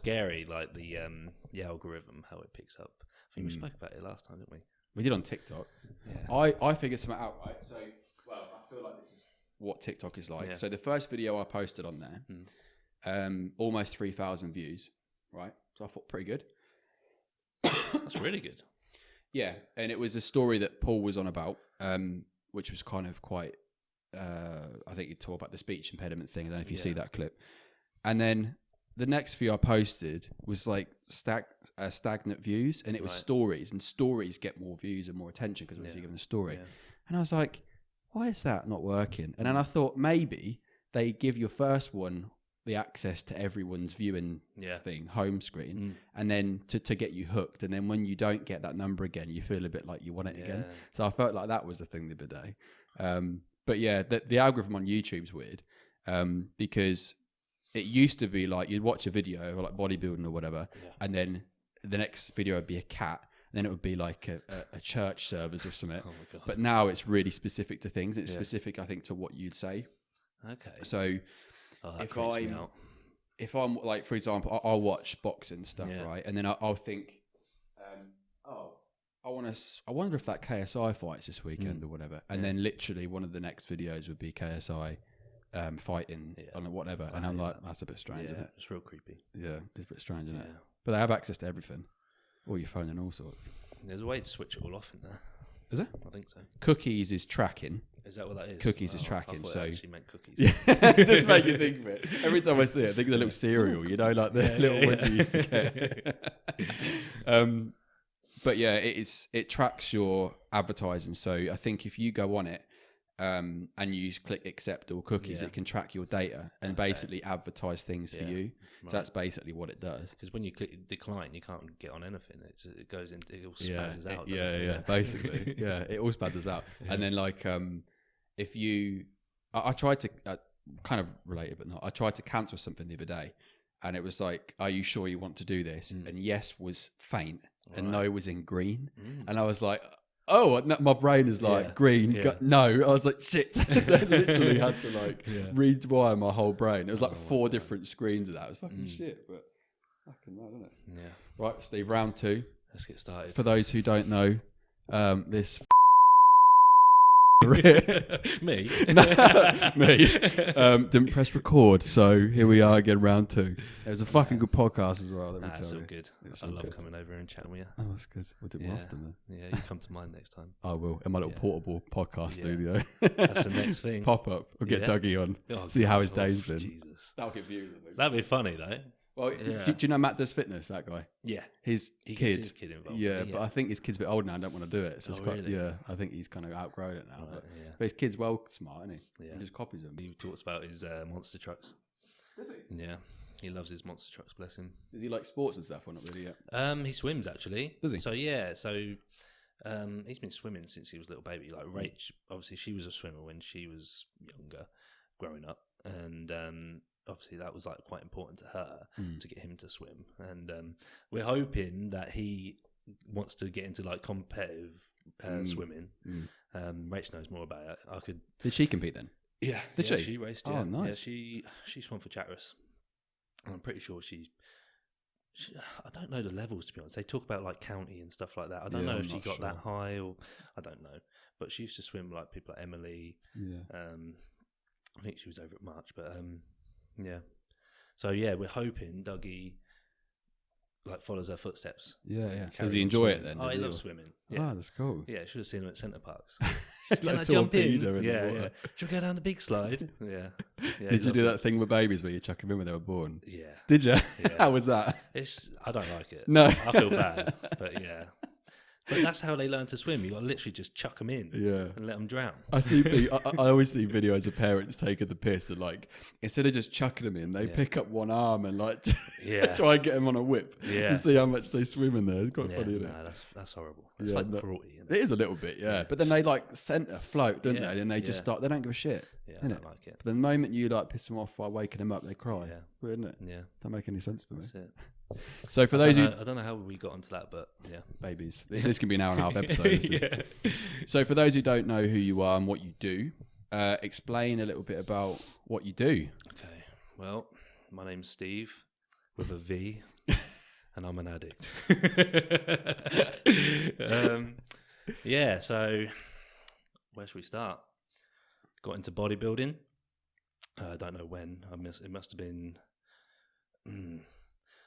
scary, like the algorithm, how it picks up. I think we spoke about it last time, didn't we? We did on TikTok. Yeah. I figured something out, right? So, well, I feel like this is what TikTok is like. Yeah. So the first video I posted on there, almost 3,000 views, right? So I thought pretty good. That's really good. Yeah, and it was a story that Paul was on about, which was kind of quite, I think you talk about the speech impediment thing. I don't know if you see that clip. And then the next video I posted was like stagnant views, and it was stories, and stories get more views and more attention because obviously you're giving a story. Yeah. And I was like, why is that not working? And then I thought maybe they give your first one the access to everyone's viewing thing, home screen, and then to get you hooked. And then when you don't get that number again, you feel a bit like you want it again. So I felt like that was the thing the other day. But yeah, the algorithm on YouTube's weird because it used to be like you'd watch a video or like bodybuilding or whatever, and then the next video would be a cat, and then it would be like a church service or something. Oh my God. But now it's really specific to things. It's specific, I think, to what you'd say. Okay. So if I'm like, for example, I'll watch boxing stuff, right? And then I'll think, I wonder if that KSI fights this weekend or whatever. And then literally one of the next videos would be KSI fighting on whatever. And I'm like, that's a bit strange, isn't it? It's real creepy. Yeah, it's a bit strange, isn't it? But they have access to everything. All your phone and all sorts. There's a way to switch it all off in there. Is it? I think so. Cookies is tracking. Is that what that is? Cookies is tracking. I thought it actually meant cookies. Yeah, just make you think of it. Every time I see it, I think of the little cereal, you know, like the little ones you used to get. But yeah, it tracks your advertising. So I think if you go on it and you click accept all cookies, it can track your data and basically advertise things for you. Right. So that's basically what it does. Because when you click decline, you can't get on anything. It goes into, it all spazzes out. Basically. It all spazzes out. And then like if you, I tried to kind of relate it, but not. I tried to cancel something the other day, and it was like, "Are you sure you want to do this?" And yes was faint, and no was in green, and I was like, "Oh," my brain is like green. No, I was like, "Shit!" So I literally had to like rewire my whole brain. It was like 4 different screens of that. It was fucking shit, but fucking mad, isn't it? Yeah. Right, Steve. Round 2. Let's get started. For those who don't know, this. Me? Me. Didn't press record, so here we are again, round 2. It was a fucking good podcast as well. That's all good. I love coming over and chatting with you. Oh, that's good. We'll do it more often then. Yeah, you come to mine next time. I will, in my little portable podcast studio. That's the next thing. Pop up. We'll get Dougie on. See how his day's been. Jesus. That'll get views, I think. That'd be funny though. Well, do you know Matt Does Fitness, that guy? Yeah. His kid. His kid involved. Yeah, but I think his kid's a bit old now and don't want to do it. So it's quite, really? I think he's kind of outgrown it now. Right, but his kid's well smart, isn't he? Yeah. He just copies them. He talks about his monster trucks. Does he? Yeah. He loves his monster trucks, bless him. Does he like sports and stuff or not really yet? He swims actually. Does he? So he's been swimming since he was a little baby. Like Rach, obviously she was a swimmer when she was younger, growing up. And obviously that was like quite important to her to get him to swim, and we're hoping that he wants to get into like competitive swimming. Rach knows more about it. Did she compete then? Yeah, did she? She raced. Oh, nice. Yeah, she swam for Chatteris. I'm pretty sure she. I don't know the levels, to be honest. They talk about like county and stuff like that. I don't know if she got that high, or I don't know. But she used to swim like people like Emily. Yeah. I think she was over at March, but yeah. So yeah, we're hoping Dougie like follows her footsteps. Yeah. Does he enjoy it then? Oh, he loves swimming. Yeah. Oh, that's cool. Yeah, should have seen him at Centre Parks. Can I jump in? Yeah. Should we go down the big slide? Yeah. Did you do that thing with babies where you chuck them in when they were born? Yeah. Did you? Yeah. How was that? I don't like it. No. I feel bad, but yeah. But that's how they learn to swim. You got to literally just chuck them in and let them drown. I always see videos of parents taking the piss and like, instead of just chucking them in, they pick up one arm and like try and get them on a whip to see how much they swim in there. It's quite funny, isn't it? No, that's horrible. It's like cruelty. Isn't it is a little bit, But then they like float, don't they? And they just start, they don't give a shit. Yeah, I don't like it. But the moment you like piss them off by waking them up, they cry. Yeah. Weird, isn't it? Yeah. Don't make any sense to me. That's it. So for those I don't know how we got onto that, but yeah. Babies. This can be an hour and a half episode. So for those who don't know who you are and what you do, explain a little bit about what you do. Okay. Well, my name's Steve with a V. and I'm an addict. Yeah, so where should we start? Got into bodybuilding. I don't know when. It must have been...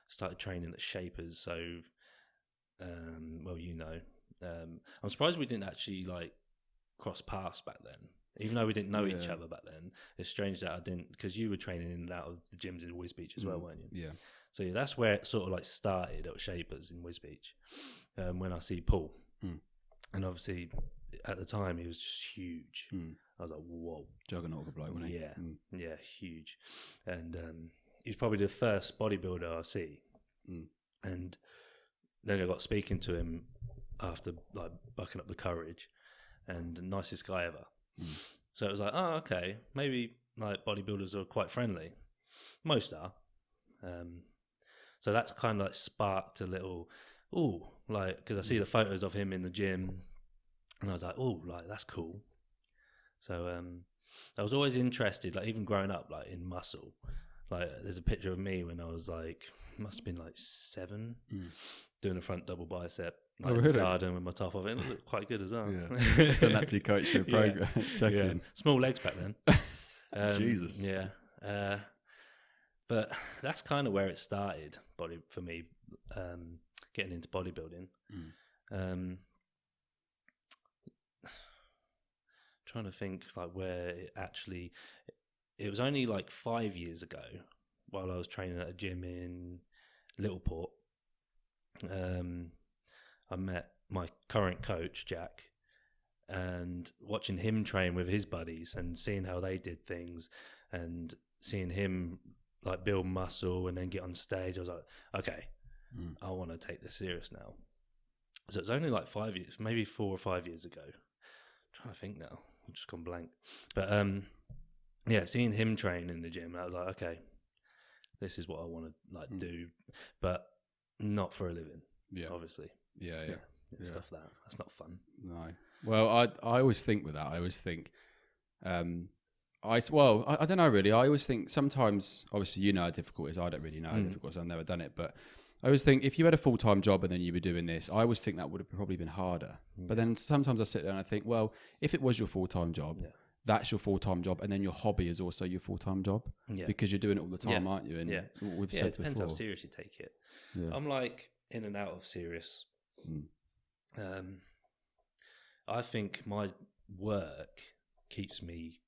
started training at Shapers, so... well, you know. I'm surprised we didn't actually, like, cross paths back then. Even though we didn't know each other back then. It's strange that I didn't... Because you were training in and out of the gyms in Wisbech as well, weren't you? Yeah. So, yeah, that's where it sort of, like, started at Shapers in Wisbech. When I see Paul. And obviously... At the time, he was just huge. I was like, whoa. Juggernaut of a bloke, wasn't he? Yeah, yeah, huge. And he's probably the first bodybuilder I see. And then I got speaking to him after, like, bucking up the courage, and the nicest guy ever. So it was like, oh, okay, maybe, like, bodybuilders are quite friendly. Most are. So that's kind of, like, sparked a little, like, because I see the photos of him in the gym, and I was like, like, that's cool. So I was always interested, like, even growing up, like, in muscle. Like, there's a picture of me when I was, like, must have been, like, 7, doing a front double bicep, like, in the garden with my top off. It looked quite good as well. Yeah. Send that to your coach for a program. Check in. Small legs back then. Jesus. Yeah. But that's kind of where it started, for me, getting into bodybuilding. Trying to think, like, where it was only like 5 years ago, while I was training at a gym in Littleport. I met my current coach, Jack, and watching him train with his buddies and seeing how they did things and seeing him, like, build muscle and then get on stage, I was like, okay, I want to take this serious now. So it's only like 5 years, maybe 4 or 5 years ago. I'm trying to think now. I've just gone blank. But yeah, seeing him train in the gym, I was like, okay, this is what I want to, like, do, but not for a living. Yeah, obviously. Yeah. Stuff that's not fun. No. Well, I always think with that. I always think, I don't know really. I always think sometimes, obviously, you know how difficult it is. I don't really know how difficult it is. I've never done it, but I always think if you had a full-time job and then you were doing this, I always think that would have probably been harder. But then sometimes I sit there and I think, well, if it was your full-time job, that's your full-time job, and then your hobby is also your full-time job because you're doing it all the time, aren't you? And we've said it depends before, how serious you take it. I'm like in and out of serious. I think my work keeps me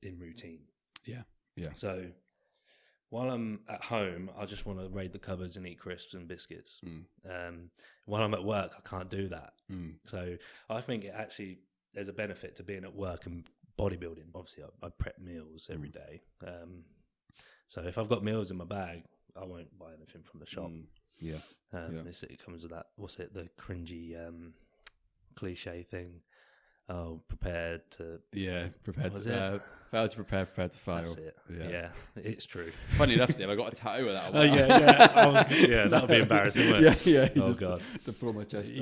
in routine. Yeah. So while I'm at home, I just want to raid the cupboards and eat crisps and biscuits. While I'm at work, I can't do that. So I think there's a benefit to being at work and bodybuilding. Obviously, I prep meals every day. So if I've got meals in my bag, I won't buy anything from the shop. It comes with that, the cringy cliche thing. Oh, prepared to fail to prepare, prepared to fail. That's it. Yeah, it's true. Funny enough, Steve, I got a tattoo of that. That would be embarrassing, wouldn't it? Yeah. Oh god, to pull my chest.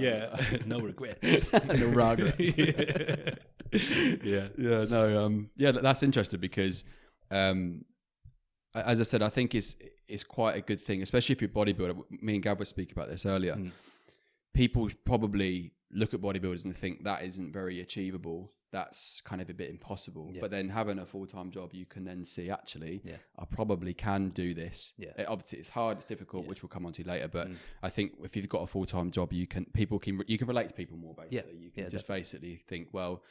No regrets. No regrets. That's interesting because, as I said, I think it's quite a good thing, especially if you're a bodybuilder. Me and Gav were speaking about this earlier. People probably look at bodybuilders and think that isn't very achievable. That's kind of a bit impossible. But then having a full-time job, you can then see, actually, I probably can do this. Obviously, it's hard, it's difficult, which we'll come on to later. But I think if you've got a full-time job, you can relate to people more, basically. You can just basically think, well,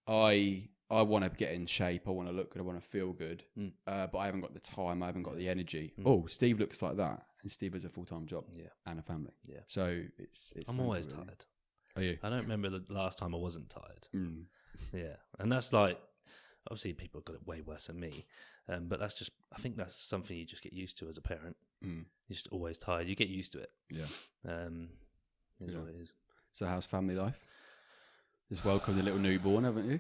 I want to get in shape. I want to look good. I want to feel good. But I haven't got the time. I haven't got the energy. Oh, Steve looks like that. And Steve has a full-time job and a family. So it's I'm always tired. Are you? I don't remember the last time I wasn't tired. Yeah. And that's like, obviously people have got it way worse than me. But I think that's something you just get used to as a parent. You're just always tired. You get used to it. Is what it is. So how's family life? Just welcomed a little newborn, haven't you?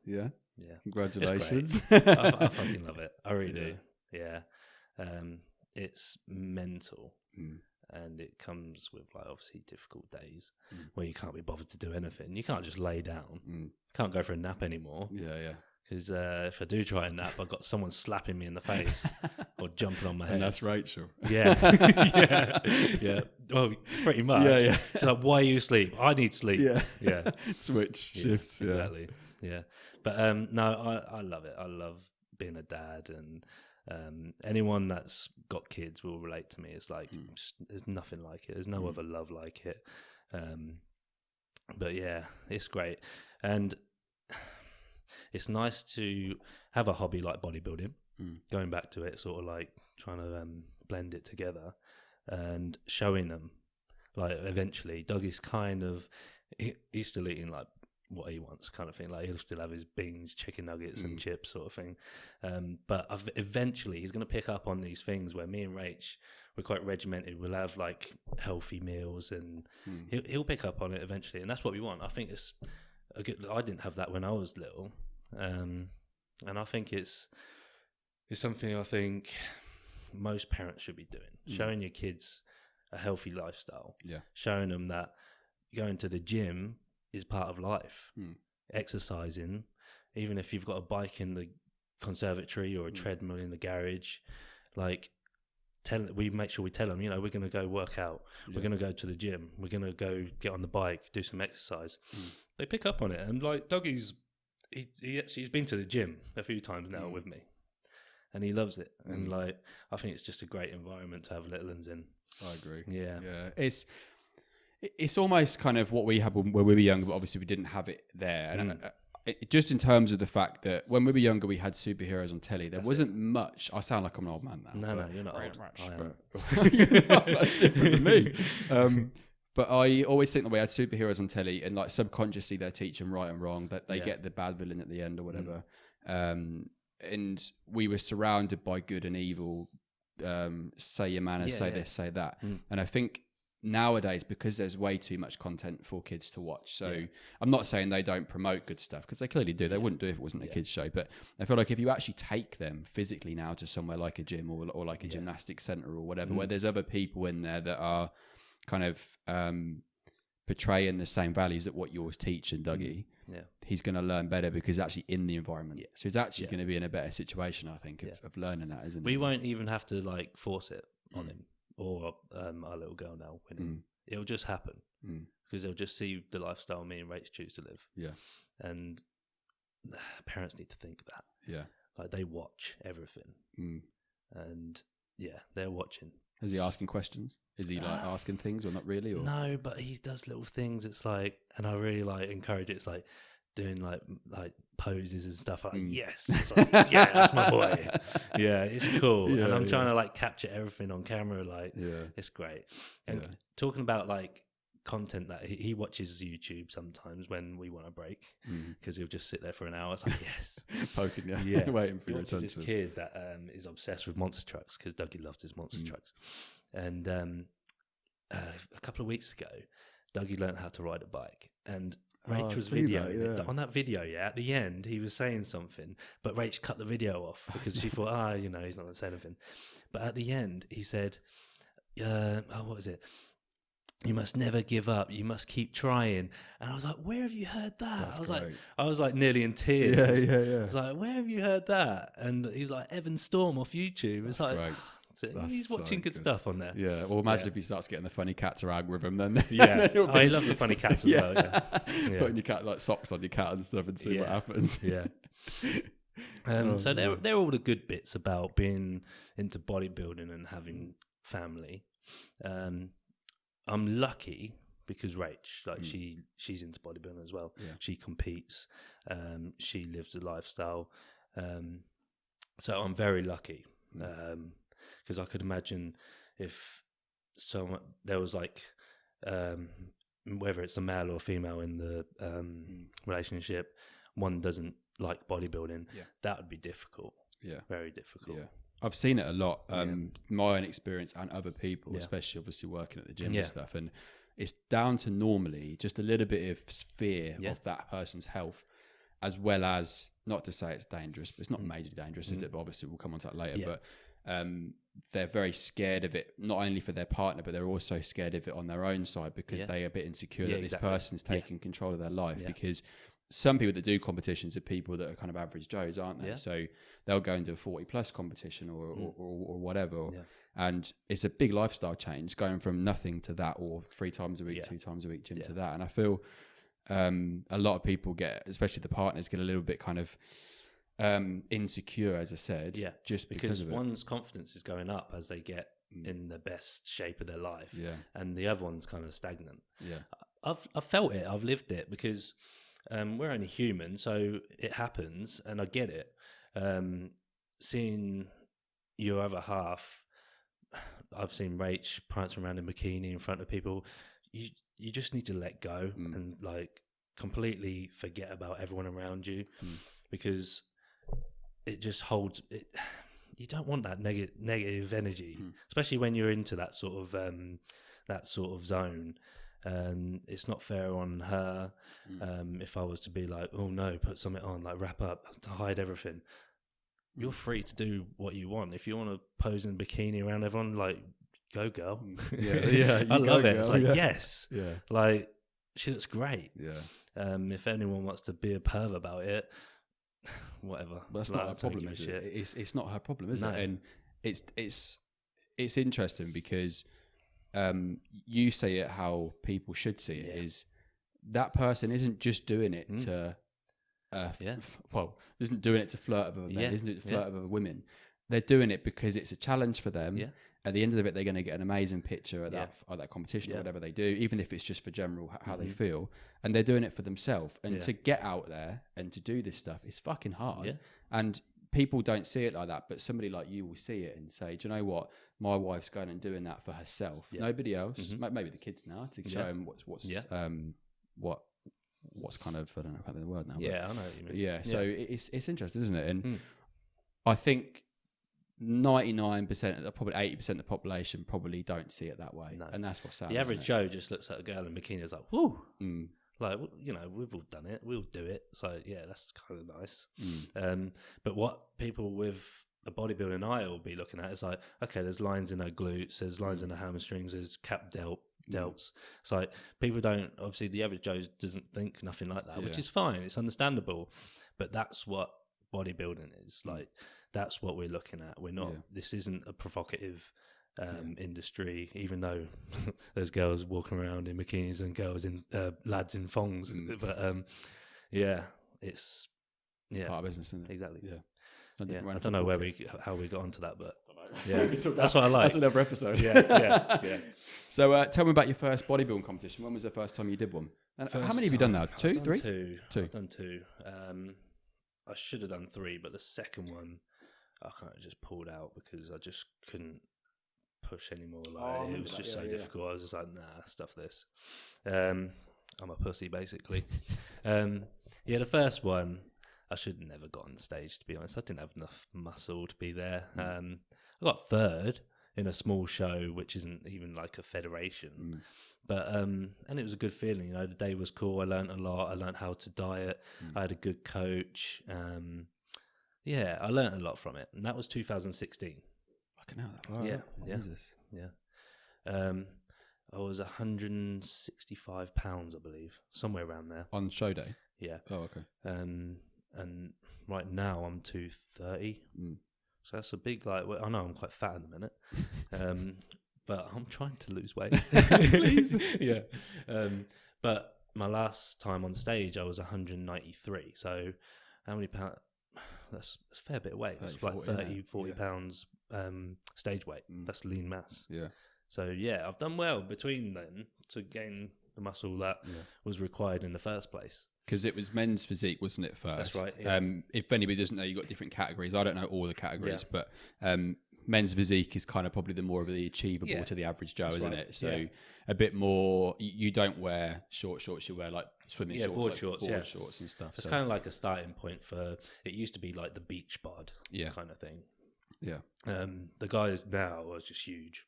Yeah. Congratulations. I fucking love it. I really do. Yeah. It's mental. And it comes with, like, obviously difficult days where you can't be bothered to do anything. You can't just lay down. Can't go for a nap anymore. Because if I do try and nap, I've got someone slapping me in the face or jumping on my head. And that's Rachel. Yeah. Well, pretty much. Yeah. She's like, why are you asleep? I need sleep. Yeah. Switch shifts. Yeah. Exactly. Yeah. But no, I love it. I love being a dad, and anyone that's got kids will relate to me. It's like there's nothing like it. There's no other love like it. But yeah, it's great, and it's nice to have a hobby like bodybuilding. Going back to it, sort of like trying to blend it together and showing them. Like eventually, Dougie's kind of he's still eating like what he wants, kind of thing. Like he'll still have his beans, chicken nuggets, and chips, sort of thing. But eventually, he's going to pick up on these things where me and Rach, we're quite regimented. We'll have like healthy meals, and he'll pick up on it eventually, and that's what we want. I think it's a good. I didn't have that when I was little, and I think it's something I think most parents should be doing. Showing your kids a healthy lifestyle. Yeah. Showing them that going to the gym is part of life. Exercising, even if you've got a bike in the conservatory or a treadmill in the garage, like we make sure we tell them, we're going to go work out. We're going to go to the gym. We're going to go get on the bike, do some exercise. They pick up on it. And like Dougie's been to the gym a few times now with me. And he loves it. And like, I think it's just a great environment to have little ones in. I agree. Yeah. It's almost kind of what we had when we were younger, but obviously we didn't have it there. And just in terms of the fact that when we were younger, we had superheroes on telly. There wasn't much. I sound like I'm an old man now. No, you're not old. Much, you're not much different than me. But I always think that we had superheroes on telly, and like subconsciously they're teaching right and wrong, that they get the bad villain at the end or whatever. And we were surrounded by good and evil, say your man and say this, say that. And I think nowadays, because there's way too much content for kids to watch, so I'm not saying they don't promote good stuff, because they clearly do. They wouldn't do it if it wasn't a kids show. But I feel like if you actually take them physically now to somewhere like a gym or like a gymnastics center or whatever, where there's other people in there that are kind of portraying the same values that what you're teaching Dougie, he's going to learn better because actually in the environment. So he's actually going to be in a better situation, I think, of learning that, isn't we won't even have to like force it on him or our little girl now. It'll just happen because they'll just see the lifestyle me and Rach choose to live. Yeah. And parents need to think that. Yeah. Like they watch everything. And they're watching. Is he asking questions? Is he like asking things or not really? Or? No, but he does little things. It's like, and I really like encourage it. It's like doing like poses and stuff. Like, yes, it's like, yeah, that's my boy. Yeah, it's cool. And I'm trying to like capture everything on camera. Like, it's great. And talking about like content that he watches YouTube sometimes when we want a break, because he'll just sit there for an hour. It's like, yes, poking, waiting for your attention. This kid that is obsessed with monster trucks because Dougie loves his monster trucks. And a couple of weeks ago, Dougie learned how to ride a bike, and Rach was videoing it. On that video, at the end, he was saying something, but Rach cut the video off because she thought, he's not going to say anything. But at the end, he said, what was it? You must never give up. You must keep trying. And I was like, where have you heard that? I was like nearly in tears. Yeah. I was like, where have you heard that? And he was like, Evan Storm off YouTube. It's like, he's watching good stuff on there. Yeah. Well, imagine if he starts getting the funny cats around with him, then. I love the funny cats as well. Yeah. Putting your cat like socks on your cat and stuff and see what happens. Yeah. So they're all the good bits about being into bodybuilding and having family. I'm lucky because Rach, like she's into bodybuilding as well. Yeah. She competes. She lives the lifestyle. So I'm very lucky because I could imagine if there was like whether it's a male or female in the relationship, one doesn't like bodybuilding. Yeah. That would be difficult. Yeah, very difficult. Yeah. I've seen it a lot, my own experience and other people, especially obviously working at the gym and stuff. And it's down to normally just a little bit of fear of that person's health, as well as, not to say it's dangerous, but it's not majorly dangerous, is it? But obviously we'll come on to that later. Yeah. But they're very scared of it, not only for their partner, but they're also scared of it on their own side because they're a bit insecure that this person's taking control of their life. Yeah. Because some people that do competitions are people that are kind of average Joes, aren't they? Yeah. So they'll go into a 40 plus competition or whatever. And it's a big lifestyle change going from nothing to that, or 3 times a week, 2 times a week gym to that. And I feel a lot of people get, especially the partners, get a little bit kind of insecure, as I said, just because of one's confidence is going up as they get in the best shape of their life, and the other one's kind of stagnant. I've felt it, I've lived it, because we're only human, so it happens, and I get it. Seeing your other half, I've seen Rach prancing around in bikini in front of people. You just need to let go and like completely forget about everyone around you, because it just holds it. You don't want that negative energy, especially when you're into that sort of zone. It's not fair on her. If I was to be like, oh no, put something on, like wrap up, to hide everything. You're free to do what you want. If you want to pose in a bikini around everyone, like, go girl. I love it. It's like, yes. Like, she looks great. If anyone wants to be a perv about it, whatever. But that's not her problem, is it? It's not her problem, is it? And it's interesting because you say it how people should see it, is that person isn't just doing it to isn't doing it to flirt with other men, isn't it to flirt with other women. They're doing it because it's a challenge for them. At the end of it, they're going to get an amazing picture at that competition or whatever they do, even if it's just for general how they feel. And they're doing it for themselves. And to get out there and to do this stuff is fucking hard. And people don't see it like that, but somebody like you will see it and say, do you know what? My wife's going and doing that for herself. Nobody else. Maybe the kids now, to show them what's kind of, I don't know if I have the word now. I know what you mean. So it's interesting, isn't it? And I think 99%, probably 80% of the population probably don't see it that way. And that's what's sad. The average Joe just looks at a girl in bikini and is like, whoo. Like, you know, we've all done it. We'll do it. So, yeah, that's kind of nice. But what people with a bodybuilding eye will be looking at is like, okay, there's lines in her glutes, there's lines in her hamstrings, there's cap delts. It's like, people don't, obviously the average Joe doesn't think nothing like that, which is fine. It's understandable. But that's what bodybuilding is. Like, that's what we're looking at. We're not, this isn't a provocative industry, even though there's girls walking around in bikinis and girls in lads in thongs. But it's part of business, isn't it? Exactly. I don't know how we got onto that, but that's what I like. That's another episode. So tell me about your first bodybuilding competition. When was the first time you did one? And how many have you done now? Two, three? Two. I've done 2. I should have done 3, but the second one I kind of just pulled out because I just couldn't push anymore. Like, it was just so difficult. I was just like, nah, stuff this. I'm a pussy, basically. The first one, I should have never got on stage, to be honest. I didn't have enough muscle to be there. I got 3rd in a small show, which isn't even like a federation. But and it was a good feeling. You know, the day was cool. I learned a lot. I learned how to diet. I had a good coach. I learned a lot from it. And that was 2016. Fucking hell. I was 165 pounds, I believe, somewhere around there. On show day? Yeah. Oh, okay. And right now I'm 230. So that's a big, like, I know I'm quite fat in a minute. But I'm trying to lose weight. Please. But my last time on stage, I was 193. So how many pounds? That's a fair bit of weight. It's like 40 pounds stage weight. That's lean mass. So I've done well between then to gain the muscle that was required in the first place. Because it was men's physique, wasn't it, first? That's right. Yeah. If anybody doesn't know, you've got different categories. I don't know all the categories, but men's physique is kind of probably the more of the achievable to the average Joe, isn't it? So a bit more, you don't wear short shorts, you wear like swimming shorts. Board shorts, board shorts and stuff. It's kind of like a starting point for, it used to be like the beach bod kind of thing. The guys now are just huge.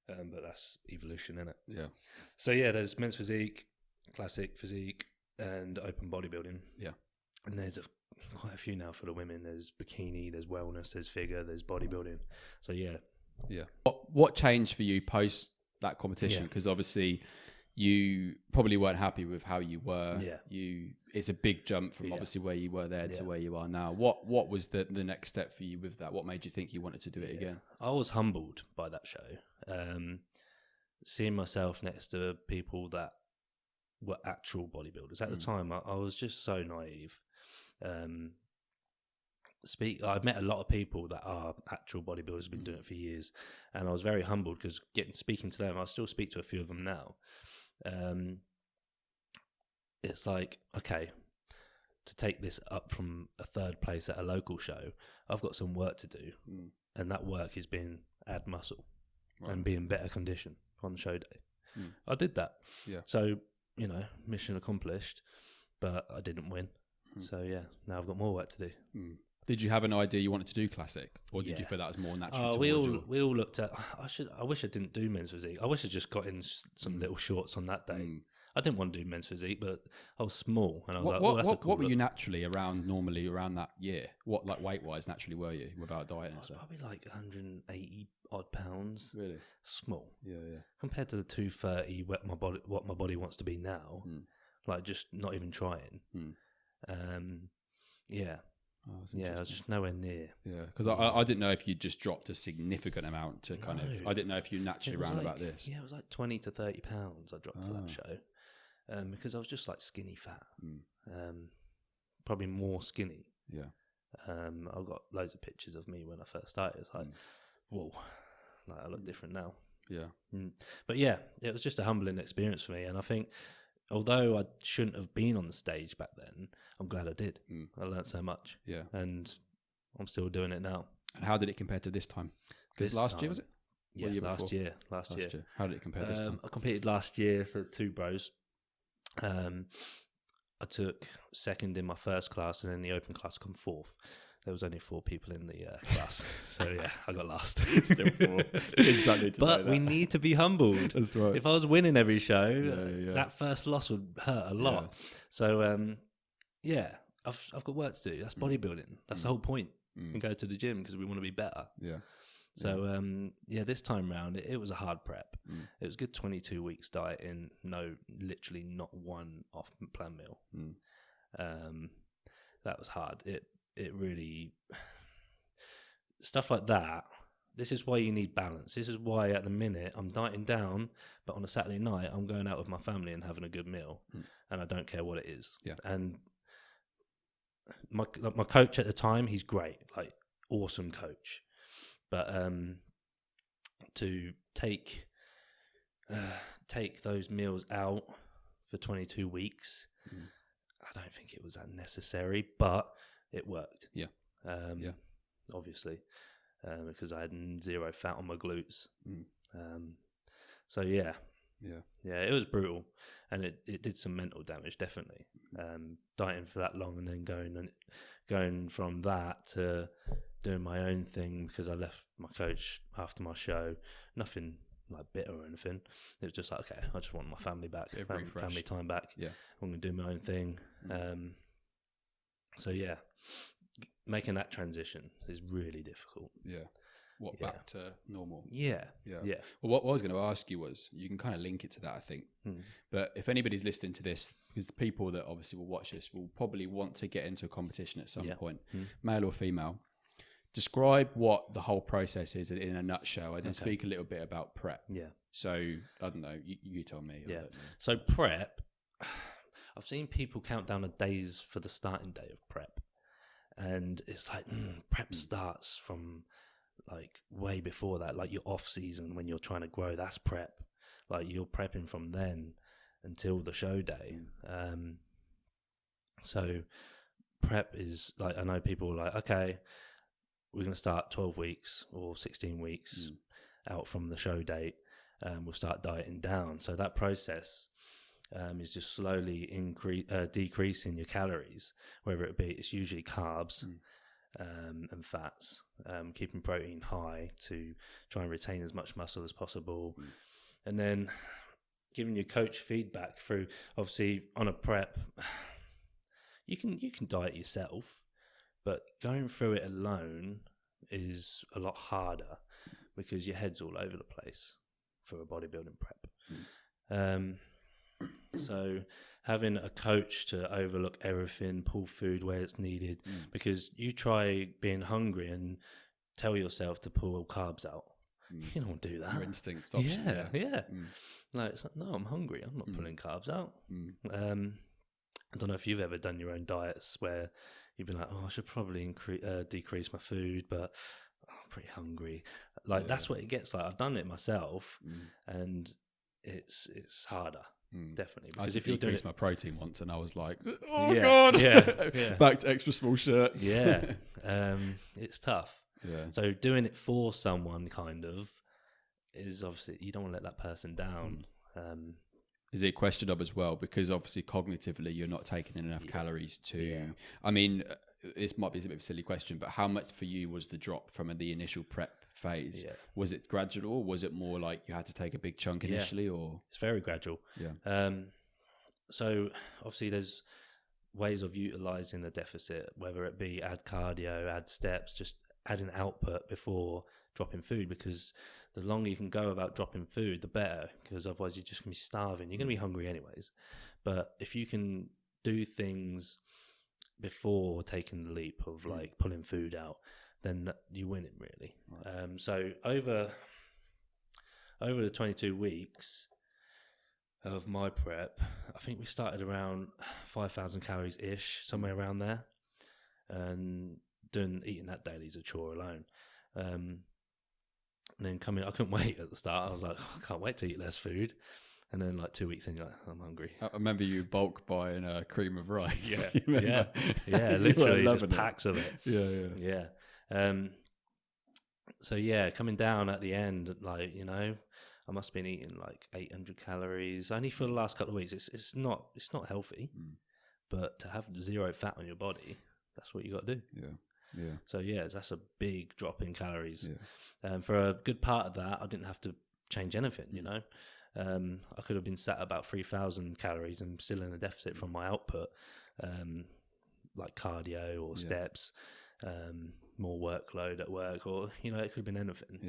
But that's evolution, isn't it? So there's men's physique, classic physique, and open bodybuilding. And there's quite a few now for the women. There's bikini, there's wellness, there's figure, there's bodybuilding. So What changed for you post that competition? Because obviously you probably weren't happy with how you were. Yeah. It's a big jump from obviously where you were there to where you are now. What was the next step for you with that? What made you think you wanted to do it again? I was humbled by that show. Seeing myself next to people that were actual bodybuilders. At the time, I was just so naive. I've met a lot of people that are actual bodybuilders, have been doing it for years, and I was very humbled because speaking to them, I still speak to a few of them now. It's like, okay, to take this up from a third place at a local show, I've got some work to do, and that work is being add muscle and be in better condition on the show day. I did that. Yeah. So, mission accomplished, but I didn't win. So yeah, now I've got more work to do. Did you have an idea you wanted to do classic, or did you feel that was more natural? We all looked at. I wish I didn't do men's physique. I wish I just got in some little shorts on that day. I didn't want to do men's physique, but I was small, and I was what were you naturally normally around that year? What, like, weight wise naturally were you without dieting? I was probably like 180 odd pounds. Really small. Yeah. Compared to the 230, what my body wants to be now. Like, just not even trying. Yeah. I was just nowhere near. Yeah, because I didn't know if you just dropped a significant amount to kind of. I didn't know if you naturally ran about this. Yeah, it was like 20 to 30 pounds I dropped for that show, because I was just like skinny fat, probably more skinny. Yeah. I've got loads of pictures of me when I first started. It's like, whoa, like I look different now. Yeah. But yeah, it was just a humbling experience for me, and I think, although I shouldn't have been on the stage back then, I'm glad I did. I learned so much. Yeah. And I'm still doing it now. And how did it compare to this time? Because last year, was it? Yeah, last year. Last year. How did it compare this time? I competed last year for 2 bros. I took second in my first class, and in the open class, I come 4th. There was only 4 people in the class. So yeah, I got last. Still 4. But we need to be humbled. That's right. If I was winning every show, that first loss would hurt a lot. So I've got work to do. That's bodybuilding. That's the whole point. We go to the gym because we want to be better. Yeah. So this time round, it was a hard prep. It was a good 22 weeks dieting. Literally not one off plan meal. That was hard. It really, stuff like that. This is why you need balance. This is why at the minute I'm dieting down, but on a Saturday night I'm going out with my family and having a good meal, and I don't care what it is. Yeah. And my coach at the time, he's great, like awesome coach, but to take those meals out for 22 weeks, I don't think it was that necessary, but it worked. Yeah. Obviously, because I had 0 fat on my glutes. So yeah, it was brutal, and it did some mental damage, definitely. Dieting for that long and then going from that to doing my own thing, because I left my coach after my show. Nothing like bitter or anything. It was just like, okay, I just want my family back, family time back. Yeah, I'm going to do my own thing. So yeah, making that transition is really difficult. Yeah. Back to normal? Yeah. Well, what I was going to ask you was, you can kind of link it to that, I think. But if anybody's listening to this, because the people that obviously will watch this will probably want to get into a competition at some point, male or female. Describe what the whole process is in a nutshell, and then speak a little bit about prep. Yeah. So, I don't know, you tell me. Yeah. So prep, I've seen people count down the days for the starting day of prep. And it's like, prep starts from like way before that, like your off season when you're trying to grow, that's prep. Like you're prepping from then until the show day. So prep is like, I know people are like, okay, we're going to start 12 weeks or 16 weeks out from the show date. We'll start dieting down. So that process is just slowly decreasing your calories, whether it be, it's usually carbs and fats, keeping protein high to try and retain as much muscle as possible. And then giving your coach feedback through, obviously on a prep, you can diet yourself, but going through it alone is a lot harder because your head's all over the place for a bodybuilding prep. So having a coach to overlook everything, pull food where it's needed, because you try being hungry and tell yourself to pull carbs out. You don't do that. Your instinct stops you. Yeah. Like, it's like, no, I'm hungry. I'm not pulling carbs out. I don't know if you've ever done your own diets where you've been like, oh, I should probably decrease my food, but I'm pretty hungry. Like, that's what it gets like. I've done it myself, and it's harder. Definitely, because if you're doing my protein once, and I was like, "Oh God, back to extra small shirts." It's tough. Yeah. So doing it for someone kind of is obviously, you don't want to let that person down. Is it a question of as well, because obviously cognitively you're not taking in enough calories to. I mean, this might be a bit of a silly question, but how much for you was the drop from the initial prep phase? Was it gradual, or was it more like you had to take a big chunk initially? Or it's very gradual. So obviously there's ways of utilizing a deficit, whether it be add cardio, add steps, just add an output before dropping food, because the longer you can go without dropping food, the better, because otherwise you're just going to be starving. You're going to be hungry anyways. But if you can do things before taking the leap of like pulling food out, then you win it really. So over the 22 weeks of my prep, I think we started around 5,000 calories ish, somewhere around there, and eating that daily is a chore alone. And then I couldn't wait at the start. I was like, I can't wait to eat less food. And then like 2 weeks in, you're like, I'm hungry. I remember you bulk buying a cream of rice. Literally just packs of it. So coming down at the end, like, you know, I must have been eating like 800 calories only for the last couple of weeks. It's not healthy, but to have zero fat on your body, that's what you got to do. So that's a big drop in calories. For a good part of that, I didn't have to change anything, you know. I could have been sat about 3,000 calories and still in a deficit from my output, like cardio or steps, more workload at work, or, you know, it could have been anything.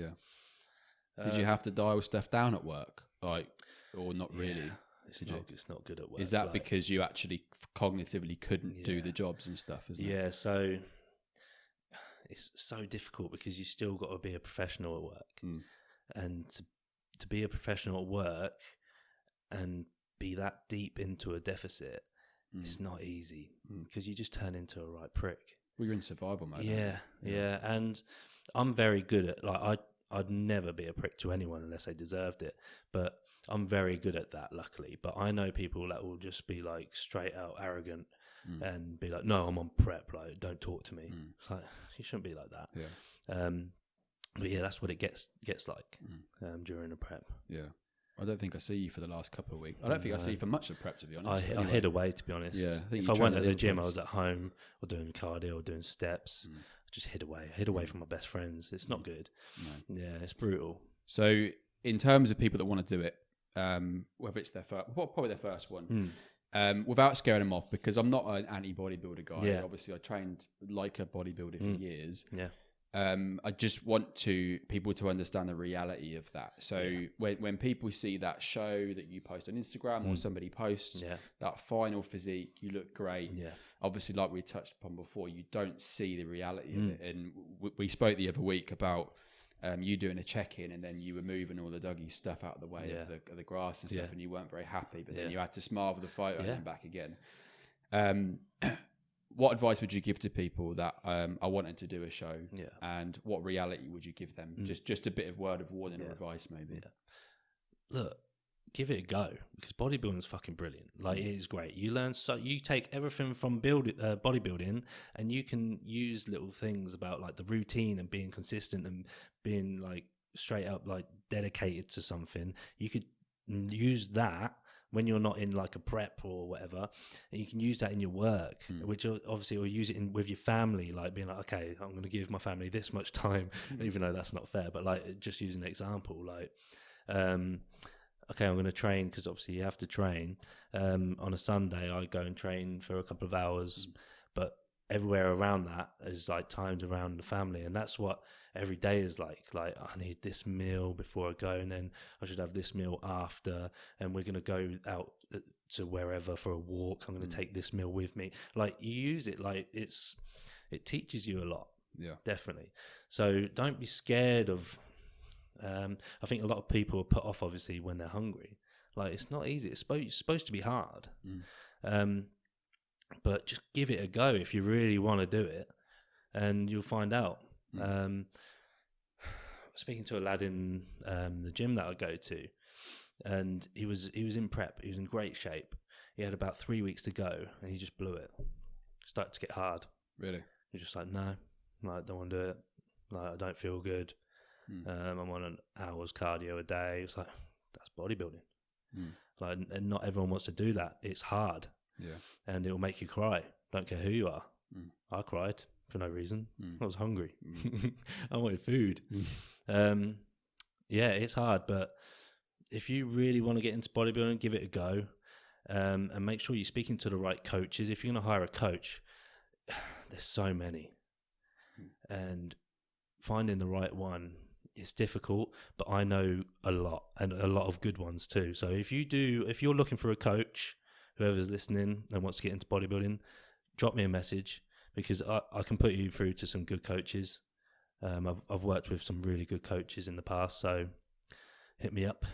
Did you have to dial stuff down at work, like, or not really? It's not good at work. Is that because you actually cognitively couldn't do the jobs and stuff? Isn't it? So it's so difficult because you still got to be a professional at work, and to be a professional at work and be that deep into a deficit, it's not easy, because you just turn into a right prick. Well, you're in survival mode. And I'm very good at, like, I'd never be a prick to anyone unless they deserved it, but I'm very good at that, luckily. But I know people that will just be like straight out arrogant and be like, no, I'm on prep, like, don't talk to me. It's like, you shouldn't be like that. But that's what it gets like during a prep. I don't think I see you for the last couple of weeks. I don't think I see you for much of prep, to be honest. I hid away, to be honest. If I went to the gym, I was at home or doing cardio or doing steps. I just hid away from my best friends. It's not good. It's brutal. So in terms of people that want to do it, whether it's probably their first one, without scaring them off, because I'm not an anti-bodybuilder guy. Obviously, I trained like a bodybuilder for years. I just want people to understand the reality of that. So when people see that show that you post on Instagram or somebody posts that final physique, you look great. Obviously, like we touched upon before, you don't see the reality of it. And we spoke the other week about you doing a check-in, and then you were moving all the Dougie stuff out of the way of the grass and stuff, and you weren't very happy, but then you had to smile with the photo and then back again. What advice would you give to people that are wanting to do a show, and what reality would you give them? Just a bit of word of warning or advice, maybe. Look, give it a go, because bodybuilding is fucking brilliant. Like, it is great. You learn, so you take everything from bodybuilding, and you can use little things about like the routine and being consistent and being like straight up like dedicated to something. You could use that when you're not in like a prep or whatever, and you can use that in your work, which obviously, or use it with your family, like being like, okay, I'm going to give my family this much time, even though that's not fair, but like, just using an example, like, okay, I'm going to train, because obviously you have to train. On a Sunday, I go and train for a couple of hours, but everywhere around that is like timed around the family, and that's what every day is like I need this meal before I go, and then I should have this meal after, and we're going to go out to wherever for a walk, I'm going to take this meal with me. Like, you use it like it teaches you a lot. Yeah, definitely. So don't be scared of I think a lot of people are put off obviously when they're hungry. Like, it's not easy, it's supposed to be hard. But just give it a go if you really want to do it, and you'll find out. Speaking to a lad in the gym that I go to, and he was in prep. He was in great shape. He had about 3 weeks to go, and he just blew it. Started to get hard. Really? He's just like, no, I don't want to do it. Like, I don't feel good. I'm on an hour's cardio a day. It's like, that's bodybuilding. Like, and not everyone wants to do that. It's hard. Yeah. And it'll make you cry. Don't care who you are. I cried for no reason. I was hungry. I wanted food. Yeah, it's hard, but if you really want to get into bodybuilding, give it a go, and make sure you're speaking to the right coaches. If you're going to hire a coach, there's so many, and finding the right one is difficult, but I know a lot, and a lot of good ones too. So if you're looking for a coach, whoever's listening and wants to get into bodybuilding, drop me a message, because I can put you through to some good coaches. I've worked with some really good coaches in the past, so hit me up.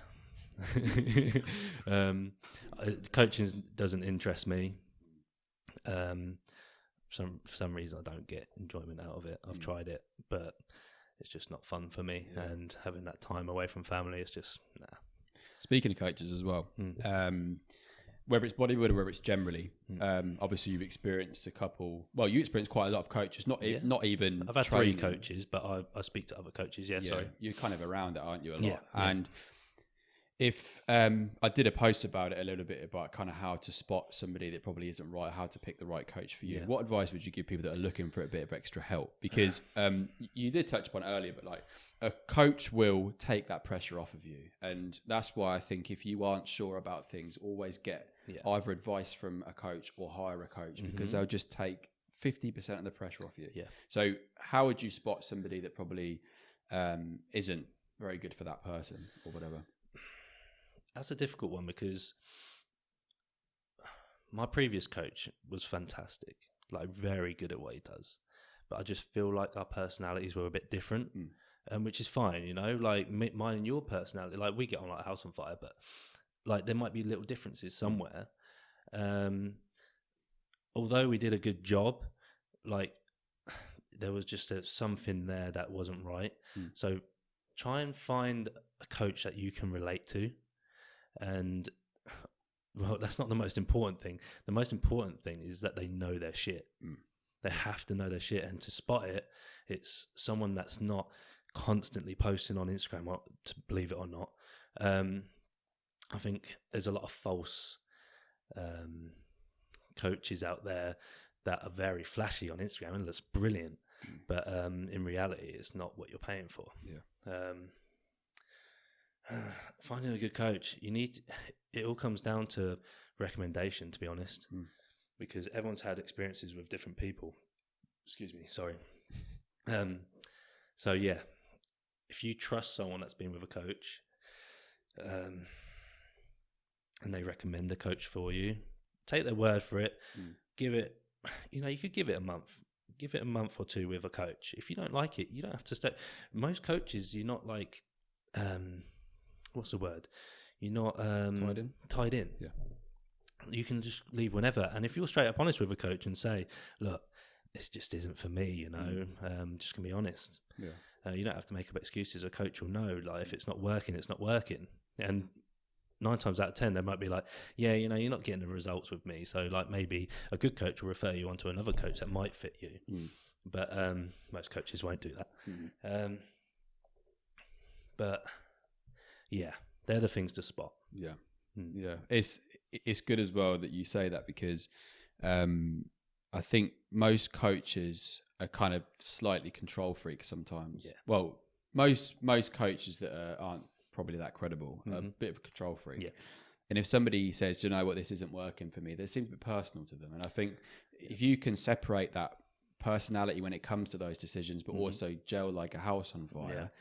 Coaching doesn't interest me. For some reason I don't get enjoyment out of it. I've tried it, but it's just not fun for me. And having that time away from family, it's just nah. Speaking of coaches as well, whether it's bodybuilder, whether it's generally, obviously you've experienced a couple. Well, you experienced quite a lot of coaches. Not even. I've had training. 3 coaches, but I speak to other coaches. Yeah, sorry. You're kind of around it, aren't you? A lot. Yeah. And if I did a post about it a little bit about kind of how to spot somebody that probably isn't right, how to pick the right coach for you. What advice would you give people that are looking for a bit of extra help? Because you did touch upon it earlier, but like, a coach will take that pressure off of you, and that's why I think if you aren't sure about things, always get either advice from a coach or hire a coach, because they'll just take 50% of the pressure off you. So how would you spot somebody that probably isn't very good for that person or whatever? That's a difficult one, because my previous coach was fantastic, like very good at what he does, but I just feel like our personalities were a bit different, which is fine, you know, like mine and your personality, like we get on like a house on fire, but like there might be little differences somewhere. Although we did a good job, like there was just something there that wasn't right. So try and find a coach that you can relate to. And well, that's not the most important thing. The most important thing is that they know their shit. They have to know their shit, and to spot it, it's someone that's not constantly posting on Instagram, to believe it or not. I think there's a lot of false coaches out there that are very flashy on Instagram and looks brilliant, but in reality, it's not what you're paying for. Finding a good coach, it all comes down to recommendation, to be honest, because everyone's had experiences with different people. Excuse me, sorry. So yeah, if you trust someone that's been with a coach, and they recommend a coach for you, take their word for it. Give it, you could give it a month. Give it a month or 2 with a coach. If you don't like it, you don't have to stay. Most coaches, you're not like, what's the word? You're not tied in. Yeah. You can just leave whenever. And if you're straight up honest with a coach and say, look, this just isn't for me, just gonna be honest. Yeah. You don't have to make up excuses. A coach will know, like, if it's not working, it's not working. And 9 times out of 10, they might be like, yeah, you're not getting the results with me. So like, maybe a good coach will refer you on to another coach that might fit you. But most coaches won't do that. But yeah, they're the things to spot. Yeah. Yeah. It's good as well that you say that, because I think most coaches are kind of slightly control freaks sometimes. Yeah. Well, most coaches that aren't probably that credible are a bit of a control freak. Yeah. And if somebody says, do you know what, this isn't working for me, that seems a bit personal to them. And I think if you can separate that personality when it comes to those decisions, but also gel like a house on fire.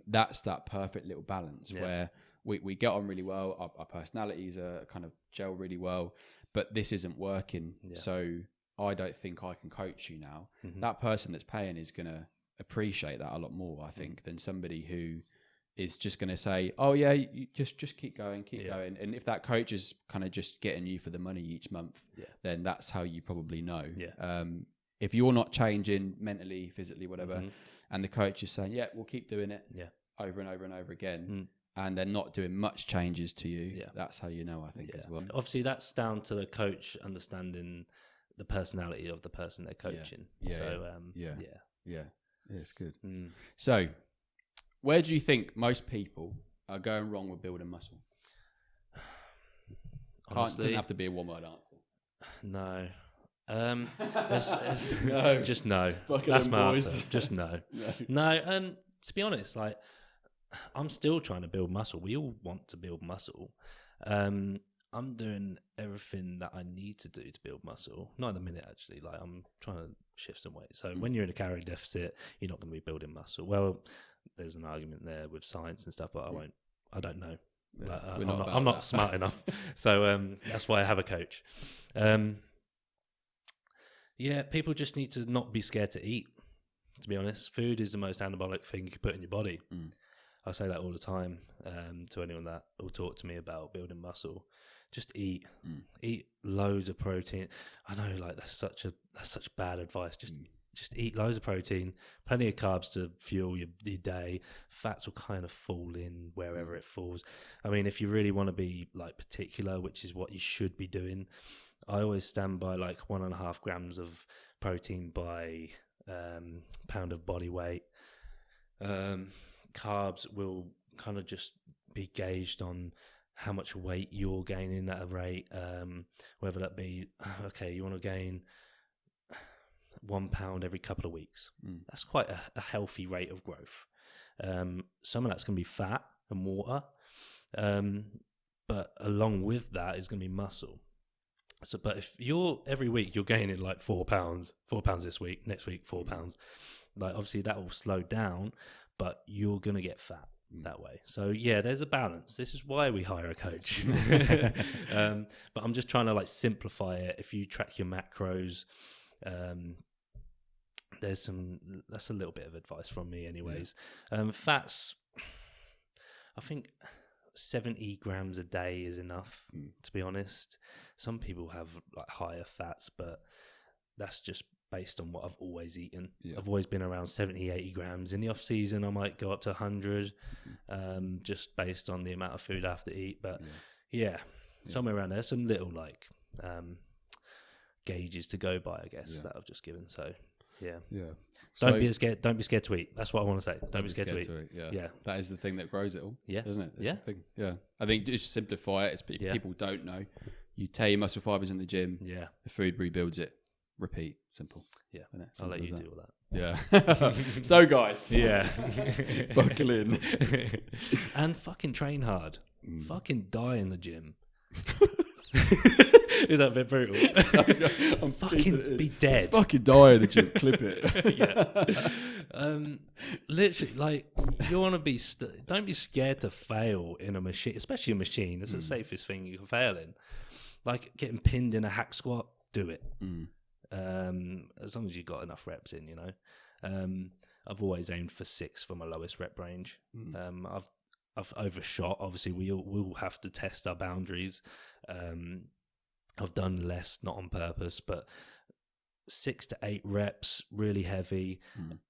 That's that perfect little balance where we get on really well. Our personalities are kind of gel really well, but this isn't working. So I don't think I can coach you now. That person that's paying is going to appreciate that a lot more, I think, than somebody who is just going to say, oh yeah, you just keep going. And if that coach is kind of just getting you for the money each month, then that's how you probably know. If you're not changing mentally, physically, whatever, and the coach is saying, yeah, we'll keep doing it over and over and over again, and they're not doing much changes to you, that's how you know, I think, as well. Obviously, that's down to the coach understanding the personality of the person they're coaching. It's good. So, where do you think most people are going wrong with building muscle? Honestly, doesn't have to be a one-word answer. No. No. Just no. That's my answer. Just no. No. To be honest, like, I'm still trying to build muscle. We all want to build muscle. I'm doing everything that I need to do to build muscle. Not at the minute, actually. Like, I'm trying to shift some weight. So when you're in a calorie deficit, you're not going to be building muscle. Well, there's an argument there with science and stuff, but I don't know. I'm not smart enough. So that's why I have a coach. People just need to not be scared to eat, to be honest. Food is the most anabolic thing you can put in your body. I say that all the time to anyone that will talk to me about building muscle. Just eat. Eat loads of protein. I know, like, that's such bad advice. Just eat loads of protein, plenty of carbs to fuel your day. Fats will kind of fall in wherever it falls. I mean, if you really want to be, like, particular, which is what you should be doing, I always stand by like 1.5 grams of protein by pound of body weight. Carbs will kind of just be gauged on how much weight you're gaining at a rate, whether that be, okay, you want to gain 1 pound every couple of weeks. That's quite a healthy rate of growth. Some of that's going to be fat and water, but along with that is going to be muscle. So, but if every week you're gaining like 4 pounds this week, next week 4 pounds, like, obviously that will slow down, but you're going to get fat that way. So yeah, there's a balance. This is why we hire a coach. But I'm just trying to, like, simplify it. If you track your macros, that's a little bit of advice from me anyways. Fats, I think 70 grams a day is enough, to be honest. Some people have, like, higher fats, but that's just based on what I've always eaten. I've always been around 70, 80 grams. In the off season, I might go up to 100, just based on the amount of food I have to eat. But somewhere around there. Some little, like, gauges to go by, I guess, that I've just given. So Don't be scared to eat. That's what I want to say. Don't be scared to eat. Yeah. That is the thing that grows it all, isn't it? That's the thing. I think just simplify it. It's, people don't know. You tear your muscle fibers in the gym. The food rebuilds it. Repeat. Simple. Simple. I'll let you do all that. So, guys. Buckle in. And fucking train hard. Fucking die in the gym. Is that a bit brutal? I'm fucking be dead. Just fucking die in the gym. Clip it. Literally, like, you want to be. Don't be scared to fail in a machine, especially a machine. It's the safest thing you can fail in. Like, getting pinned in a hack squat. Do it. As long as you've got enough reps in, you know. I've always aimed for 6 for my lowest rep range. I've overshot. Obviously, we'll have to test our boundaries. I've done less, not on purpose, but 6 to 8 reps, really heavy.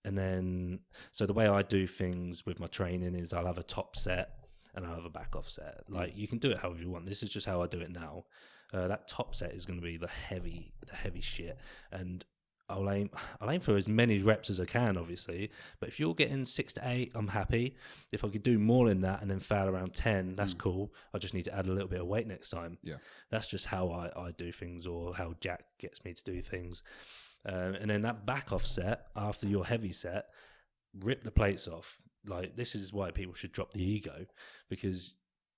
And then, so the way I do things with my training is I'll have a top set and I'll have a back off set. Like, you can do it however you want. This is just how I do it now. That top set is going to be the heavy shit, and I'll aim for as many reps as I can, obviously. But if you're getting 6 to 8, I'm happy. If I could do more than that and then fail around 10, that's cool. I just need to add a little bit of weight next time. That's just how I do things, or how Jack gets me to do things. And then that back off set, after your heavy set, rip the plates off. Like, this is why people should drop the ego, because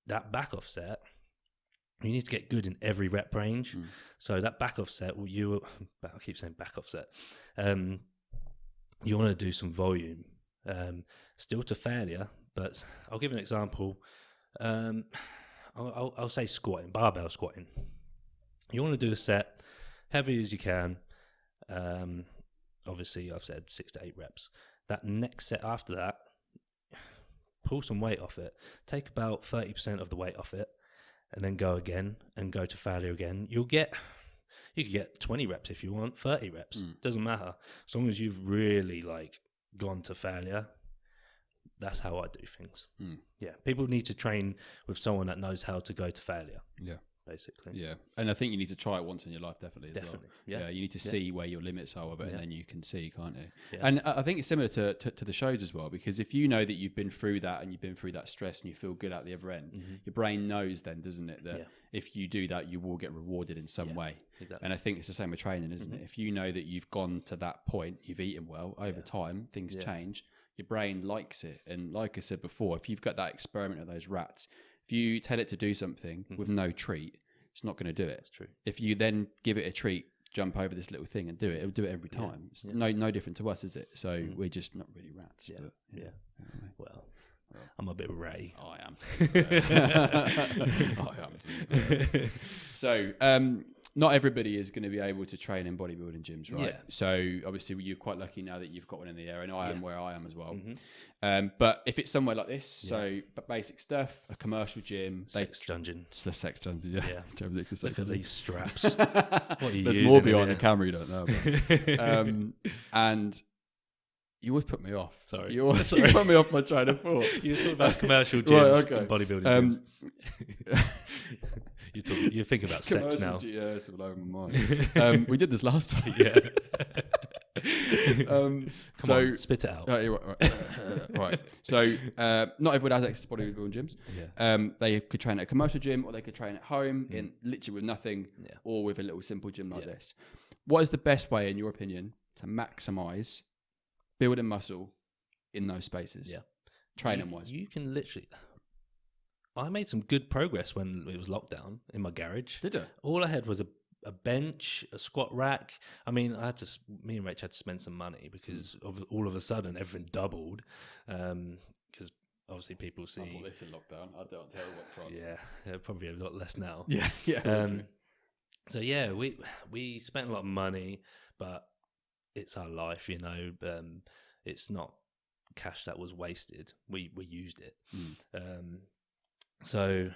that back off set, You need to get good in every rep range. So that back off set, I keep saying back off set. You want to do some volume, still to failure. But I'll give an example. I'll say squatting, barbell squatting. You want to do a set heavy as you can. Obviously, I've said 6 to 8 reps. That next set after that, pull some weight off it. Take about 30% of the weight off it, and then go again and go to failure again. You could get 20 reps if you want, 30 reps. Doesn't matter. As long as you've really like gone to failure. That's how I do things. Yeah. People need to train with someone that knows how to go to failure. Yeah. Basically. Yeah. And I think you need to try it once in your life, definitely. Well. Yeah. You need to see where your limits are of it, and then you can see, can't you? Yeah. And I think it's similar to the shows as well, because if you know that you've been through that and you've been through that stress and you feel good at the other end, your brain knows then, doesn't it, that if you do that, you will get rewarded in some way. Exactly. And I think it's the same with training, isn't it? If you know that you've gone to that point, you've eaten well, over time, things change, your brain likes it. And like I said before, if you've got that experiment of those rats, if you tell it to do something with no treat, it's not going to do it. That's true. If you then give it a treat, jump over this little thing and do it, it'll do it every time. It's no different to us, is it? So we're just not really rats. Yeah. But, Well, I'm a bit Ray. I am. I am too. So, not everybody is going to be able to train in bodybuilding gyms, right? Yeah. So, obviously, you're quite lucky now that you've got one in the area, and I am where I am as well. But if it's somewhere like this, so basic stuff, a commercial gym, sex dungeon. It's the sex dungeon, yeah. Look at these straps. What are you There's more behind the camera you don't know about. And you always put me off. Sorry. You put me off my train of thought. You were talking about commercial gyms and bodybuilding gyms. You think about sex now. Yeah, it's all over my mind. We did this last time. Yeah. Come on, spit it out. Right. So, not everyone has access to bodybuilding gyms. Yeah. They could train at a commercial gym, or they could train at home in literally with nothing, or with a little simple gym like this. What is the best way, in your opinion, to maximise building muscle in those spaces? Yeah. Training wise. You can literally. I made some good progress when it was lockdown in my garage. Did you? All I had was a bench, a squat rack. I mean, me and Rach had to spend some money because all of a sudden everything doubled. Because obviously people see. I bought this in lockdown. I don't tell what price. Yeah, probably a lot less now. Yeah. So yeah, we spent a lot of money, but it's our life, you know. It's not cash that was wasted. We used it. So,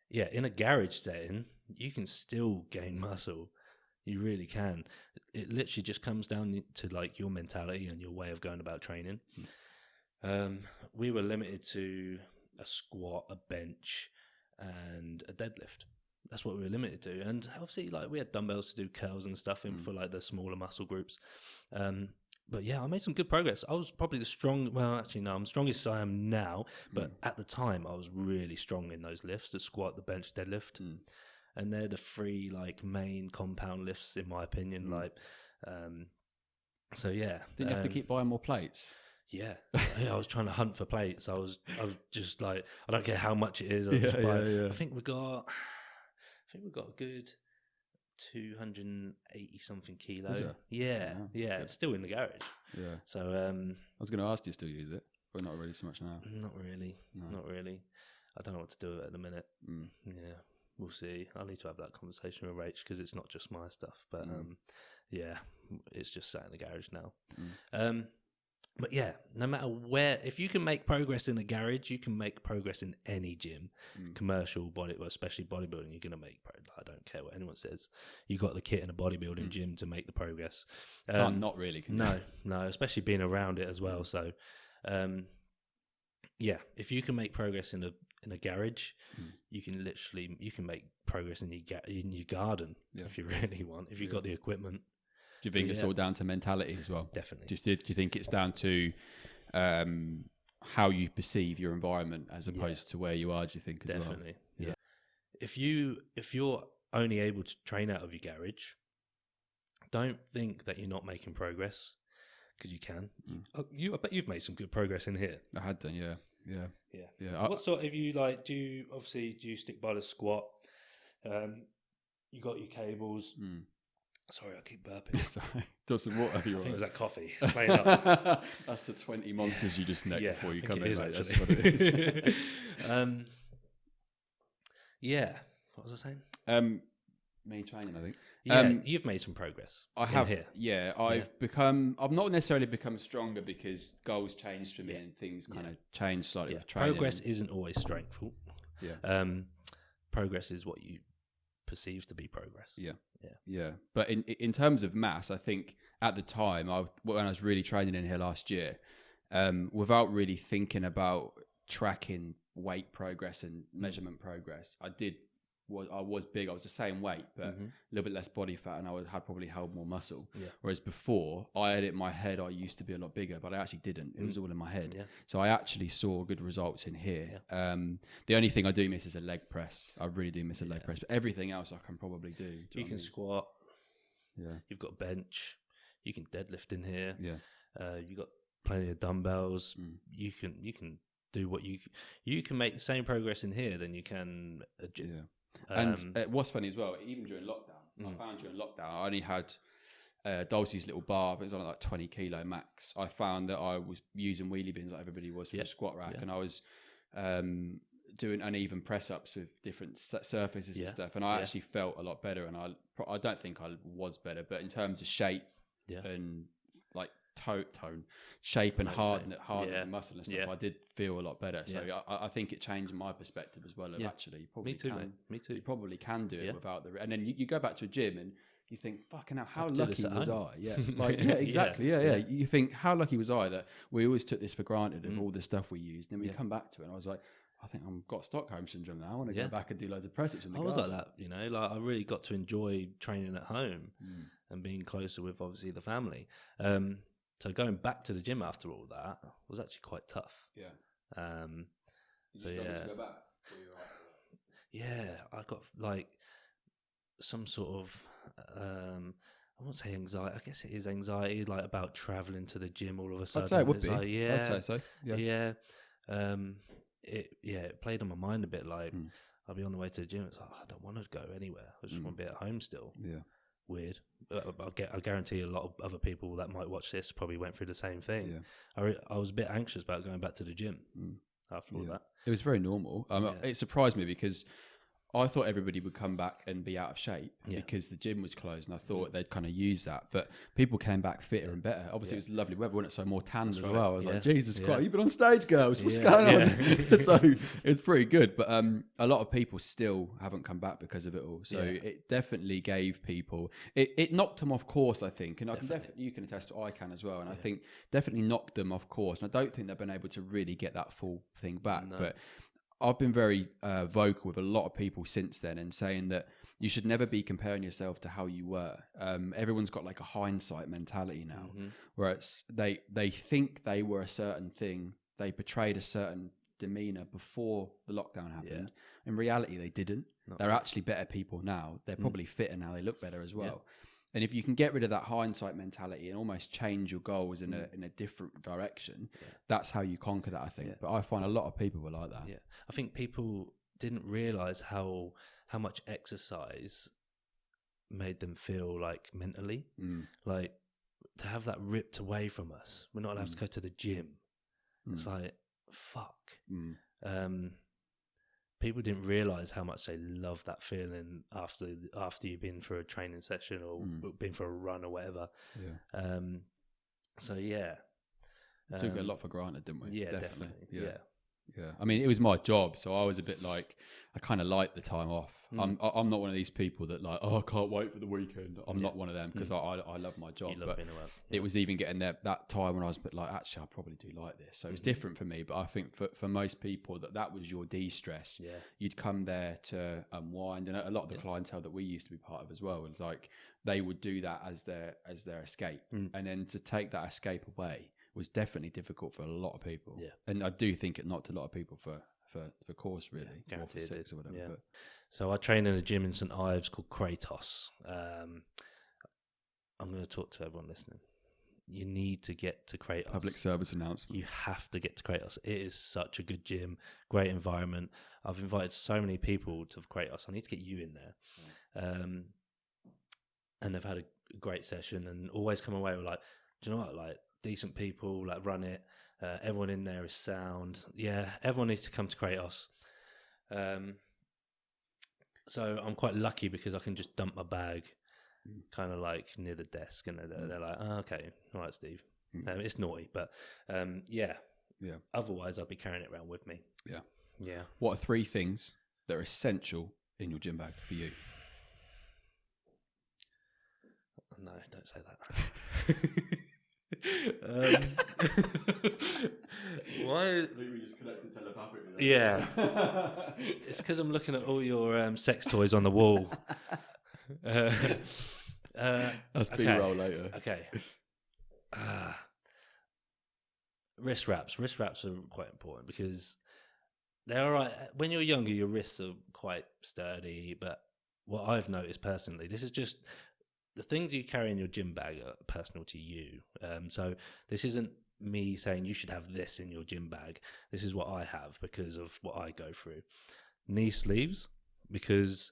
yeah, in a garage setting, you can still gain muscle. You really can. It literally just comes down to like your mentality and your way of going about training. We were limited to a squat, a bench, and a deadlift. That's what we were limited to. And obviously, like, we had dumbbells to do curls and stuff in for like the smaller muscle groups. But yeah, I made some good progress. I was probably I'm strongest I am now, but at the time I was really strong in those lifts, the squat, the bench, deadlift. And they're the 3 like main compound lifts in my opinion. So yeah. Didn't you have to keep buying more plates? Yeah. I was trying to hunt for plates. I was just like, I don't care how much it is. I think we got a good 280 something kilo. Yeah. It's still in the garage. Yeah. So I was going to ask you, still use it, but not really so much now. Not really. I don't know what to do with it at the minute. Yeah, we'll see. I need to have that conversation with Rach because it's not just my stuff, but yeah, it's just sat in the garage now. But yeah, no matter where, if you can make progress in a garage, you can make progress in any gym, commercial especially bodybuilding. You're gonna make progress. I don't care what anyone says. You got the kit in a bodybuilding gym to make the progress. Not really. No, especially being around it as well. So, yeah, if you can make progress in a garage, you can make progress in your garden if you really want. If you've got the equipment. Do you think it's all down to mentality as well? Definitely. Do you think it's down to how you perceive your environment as opposed to where you are? Do you think as well? Definitely. Yeah. If you're only able to train out of your garage, don't think that you're not making progress because you can. I bet you've made some good progress in here. I had done, yeah. What sort of do you stick by the squat? You got your cables. Sorry, I keep burping. Sorry. Do some water. I think it was that coffee. Playing up. That's the 20 monsters you just necked before you come in, mate. That's what it is. Yeah. What was I saying? Me training, I think. Yeah, you've made some progress. I have. Here. Yeah, I've not necessarily become stronger because goals changed for me and things kind of changed slightly with training. Progress isn't always strengthful. Yeah. Progress is what you perceive to be progress. Yeah. But in terms of mass, I think at the time, when I was really training in here last year, without really thinking about tracking weight progress and measurement progress, I was big. I was the same weight, but a little bit less body fat, and I had probably held more muscle. Yeah. Whereas before, I had it in my head I used to be a lot bigger, but I actually didn't. It was all in my head. Yeah. So I actually saw good results in here. Yeah. The only thing I do miss is a leg press. I really do miss a leg press, but everything else I can probably do. You can squat. Yeah. You've got bench. You can deadlift in here. Yeah. You've got plenty of dumbbells. You can do what you can make the same progress in here than you can a gym. Yeah. And what's funny as well, even during lockdown, I found during lockdown, I only had Dulcie's little bar, but it was on like 20 kilo max. I found that I was using wheelie bins like everybody was for a squat rack, and I was doing uneven press ups with different surfaces and stuff, and I actually felt a lot better. And I don't think I was better, but in terms of shape and like tone, shape and harden and muscle and stuff, I did feel a lot better. So I think it changed my perspective as well. Of actually, probably me too. You probably can do it without and then you go back to a gym and you think, fucking hell, how lucky was I? Yeah, like exactly. Yeah. You think, how lucky was I that we always took this for granted of all the stuff we used, and then we come back to it, and I was like, I think I've got Stockholm syndrome now. I want to go back and do loads of press-ups in the garden. I was like that, like I really got to enjoy training at home and being closer with obviously the family. So going back to the gym after all that was actually quite tough. Yeah. Did you struggle to go back? Yeah, I got like some sort of I won't say anxiety. I guess it is anxiety, like about traveling to the gym all of a sudden. I'd say it would be. Like, I'd say so. Yeah. It played on my mind a bit. Like I'll be on the way to the gym. It's like, I don't want to go anywhere. I just want to be at home still. Yeah. Weird. I guarantee a lot of other people that might watch this probably went through the same thing. Yeah. I was a bit anxious about going back to the gym after all that. It was very normal. It surprised me because I thought everybody would come back and be out of shape because the gym was closed, and I thought they'd kind of use that. But people came back fitter and better. Obviously, it was lovely weather, wasn't it? So more tanned as well. I was like, Jesus Christ, you've been on stage, girls. What's going on? So it's pretty good. But a lot of people still haven't come back because of it all. So it definitely gave people, it knocked them off course, I think. And you can attest to, I can as well. And I think definitely knocked them off course. And I don't think they've been able to really get that full thing back. No. But I've been very vocal with a lot of people since then and saying that you should never be comparing yourself to how you were. Everyone's got like a hindsight mentality now, where it's they think they were a certain thing, they portrayed a certain demeanor before the lockdown happened. In reality, they didn't. They're actually better people now. They're probably fitter now. They look better as well. And if you can get rid of that hindsight mentality and almost change your goals in a different direction, that's how you conquer that, I think. Yeah. But I find a lot of people were like that. Yeah, I think people didn't realise how much exercise made them feel like mentally. Like to have that ripped away from us. We're not allowed to go to the gym. It's like, fuck. People didn't realise how much they love that feeling after you've been for a training session or been for a run or whatever. Yeah. So yeah, we took it a lot for granted, didn't we? Yeah, definitely. Yeah. I mean, it was my job, so I was a bit like, I kind of liked the time off. I'm not one of these people that like, I can't wait for the weekend. I'm not one of them because I love my job. You love being around. It was even getting there that time when I was a bit like, actually, I probably do like this. So it was different for me, but I think for most people that was your de-stress. Yeah. You'd come there to unwind, and a lot of the clientele that we used to be part of as well, was like they would do that as their escape, and then to take that escape away was definitely difficult for a lot of people. Yeah. And I do think it knocked a lot of people for course, really. Yeah, or for six or whatever. Yeah. But. So I train in a gym in St Ives called Kratos. I'm going to talk to everyone listening. you need to get to Kratos. Public service announcement. You have to get to Kratos. It is such a good gym, great environment. I've invited so many people to Kratos. I need to get you in there. And they've had a great session and always come away with like, do you know what? Like decent people, like run it. Everyone in there is sound. Yeah, everyone needs to come to Kratos. So I'm quite lucky because I can just dump my bag kind of like near the desk, and they're like, oh, okay, all right, Steve. It's naughty, but yeah. Otherwise, I'd be carrying it around with me. Yeah. What are 3 things that are essential in your gym bag for you? No, don't say that. Why? We just connected telepathically. Yeah. It's because I'm looking at all your sex toys on the wall. That's B-roll later. Okay. Wrist wraps. Wrist wraps are quite important because they're all right. When you're younger, your wrists are quite sturdy. But what I've noticed personally, this is just the things you carry in your gym bag are personal to you. So this isn't me saying you should have this in your gym bag. This is what I have because of what I go through. Knee sleeves, because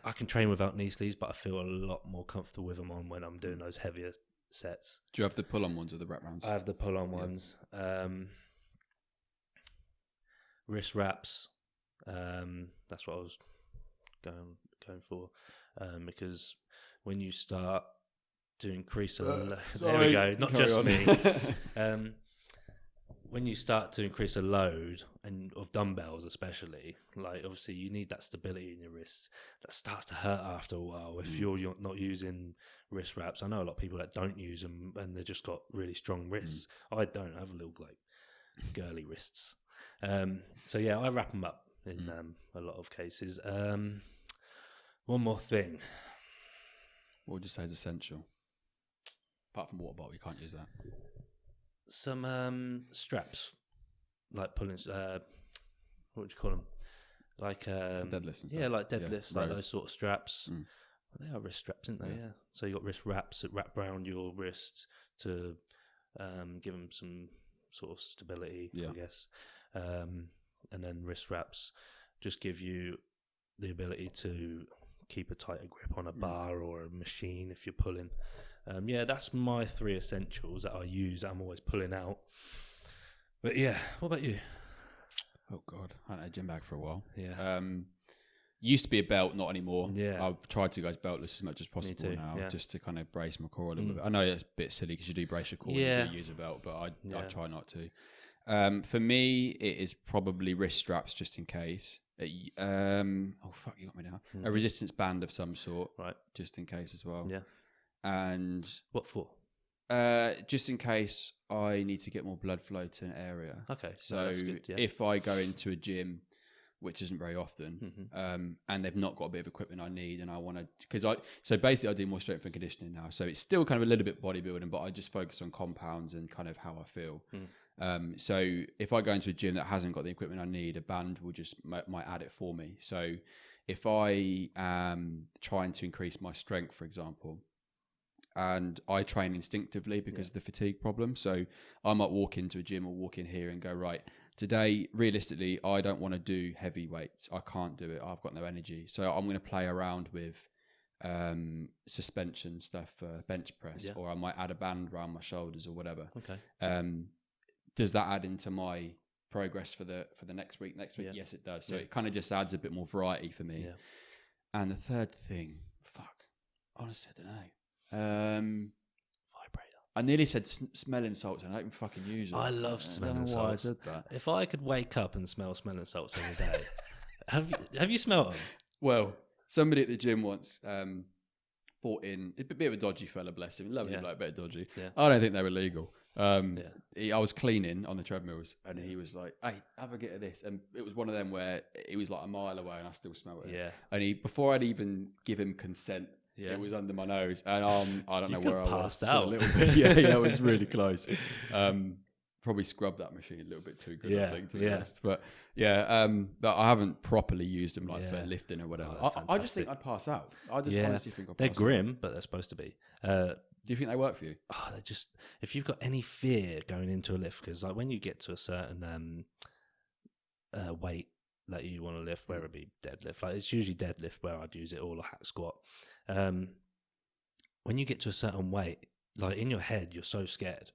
I can train without knee sleeves, but I feel a lot more comfortable with them on when I'm doing those heavier sets. Do you have the pull-on ones or the wrap rounds? I have the pull-on ones. Wrist wraps. That's what I was going for, because when you start to increase there we go, not Carry just on. Me. When you start to increase a load and of dumbbells, especially, like obviously you need that stability in your wrists. That starts to hurt after a while if you're not using wrist wraps. I know a lot of people that don't use them and they've just got really strong wrists. I don't. I have a little like girly wrists. So yeah, I wrap them up in a lot of cases. One more thing. What would you say is essential? Apart from water bottle, you can't use that. Some straps, like pulling. What would you call them? Like deadlifts and stuff. Yeah, like deadlifts, like those sort of straps. Mm. Well, they are wrist straps, aren't they? Yeah. So you got wrist wraps that wrap around your wrist to give them some sort of stability, I guess. And then wrist wraps just give you the ability to keep a tighter grip on a bar or a machine if you're pulling. Yeah, that's my 3 essentials that I use that I'm always pulling out. But yeah, what about you? Oh God, I haven't had a gym bag for a while. Yeah. Used to be a belt, not anymore. Yeah. I've tried to go beltless as much as possible now, just to kind of brace my core a little bit. I know it's a bit silly because you do brace your core when you do use a belt, but I try not to. For me, it is probably wrist straps just in case. Oh fuck, you got me now. A resistance band of some sort, right? Just in case as well. Yeah. And what for? Just in case I need to get more blood flow to an area. Okay, so that's good, if I go into a gym, which isn't very often, and they've not got a bit of equipment I need, and I want to, so basically I do more strength and conditioning now. So it's still kind of a little bit bodybuilding, but I just focus on compounds and kind of how I feel. So if I go into a gym that hasn't got the equipment I need, a band will just might add it for me. So if I am trying to increase my strength, for example, and I train instinctively because of the fatigue problem. So I might walk into a gym or walk in here and go, right, today, realistically, I don't want to do heavy weights. I can't do it. I've got no energy. So I'm going to play around with suspension stuff for bench press, or I might add a band around my shoulders or whatever. Okay. Does that add into my progress for the next week? Yes, it does. So it kind of just adds a bit more variety for me. Yeah. And the third thing, honestly, I don't know. Vibrator. I nearly said smelling salts, and I don't even fucking use them. I love smelling salts. Why I said that. If I could wake up and smell smelling salts every day, have you smelled them? Well, somebody at the gym once bought in a bit of a dodgy fella, bless him, lovely bloke, a bit dodgy. Yeah. I don't think they're illegal. I was cleaning on the treadmills, and he was like, "Hey, have a get of this," and it was one of them where it was like a mile away, and I still smelled it. Yeah. And before I'd even give him consent. Yeah. It was under my nose, and I don't know where I was. Out. A little bit. Yeah, it was really close. Probably scrubbed that machine a little bit too good, I think, to be honest. But but I haven't properly used them for lifting or whatever. I just think I'd pass out. I just honestly think I'd pass out. They're grim, but they're supposed to be. Do you think they work for you? Oh, they just, if you've got any fear going into a lift, because like when you get to a certain weight that you want to lift, whether it be deadlift, like it's usually deadlift where I'd use it, or a hack squat. When you get to a certain weight, like in your head, you're so scared.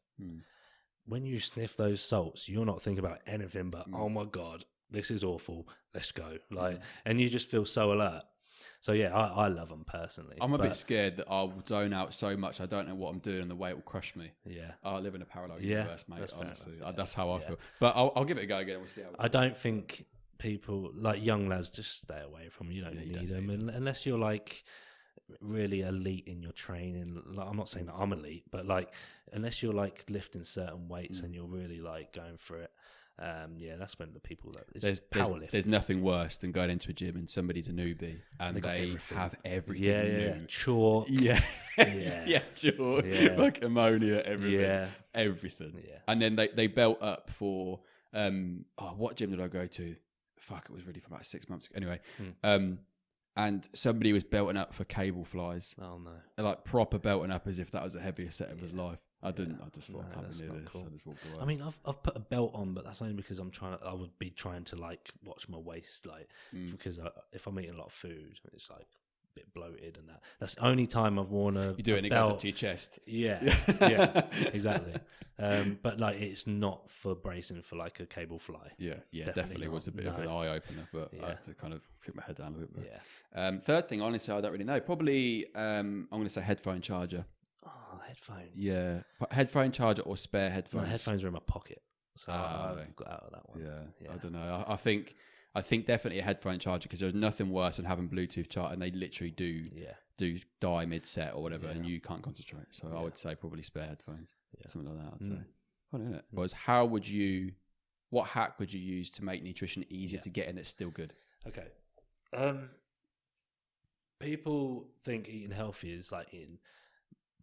When you sniff those salts, you're not thinking about anything but, oh my God, this is awful. Let's go. Like, and you just feel so alert. So yeah, I love them personally. I'm a bit scared that I'll zone out so much I don't know what I'm doing and the weight will crush me. Yeah, I live in a parallel universe, mate. That's honestly, that's how I feel. But I'll give it a go again. We'll see how. I don't think people like young lads just stay away from them. You don't need them unless you're like really elite in your training. Like, I'm not saying that I'm elite, but like unless you're like lifting certain weights and you're really like going for it. That's when the people that there's nothing worse than going into a gym and somebody's a newbie and they have everything new. Chalk, chalk, like ammonia, everything, and then they belt up for what gym did I go to? Fuck, it was really for about 6 months ago. Anyway, and somebody was belting up for cable flies. Oh no! Like proper belting up as if that was the heaviest set of his life. I didn't. I just thought, I can't near this. Cool. I just walked away. I mean, I've put a belt on, but that's only because I would be trying to like watch my waist, like because if I'm eating a lot of food, it's like a bit bloated and that. That's the only time I've worn a. You do it, and it goes up to your chest. Yeah, exactly. But like, it's not for bracing for like a cable fly. Yeah, definitely was a bit of an eye opener, but I had to kind of keep my head down a bit. Yeah. Third thing, honestly, I don't really know. Probably, I'm going to say headphone charger. Oh, headphones. Yeah, headphone charger or spare headphones. My headphones are in my pocket, so I've got out of that one. Yeah. I don't know. I think definitely a headphone charger, because there's nothing worse than having Bluetooth charger and they literally do die mid-set or whatever, and you can't concentrate. So I would say probably spare headphones, something like that. I'd say. Funny, isn't it? Was what hack would you use to make nutrition easier to get in that's still good? Okay. People think eating healthy is like eating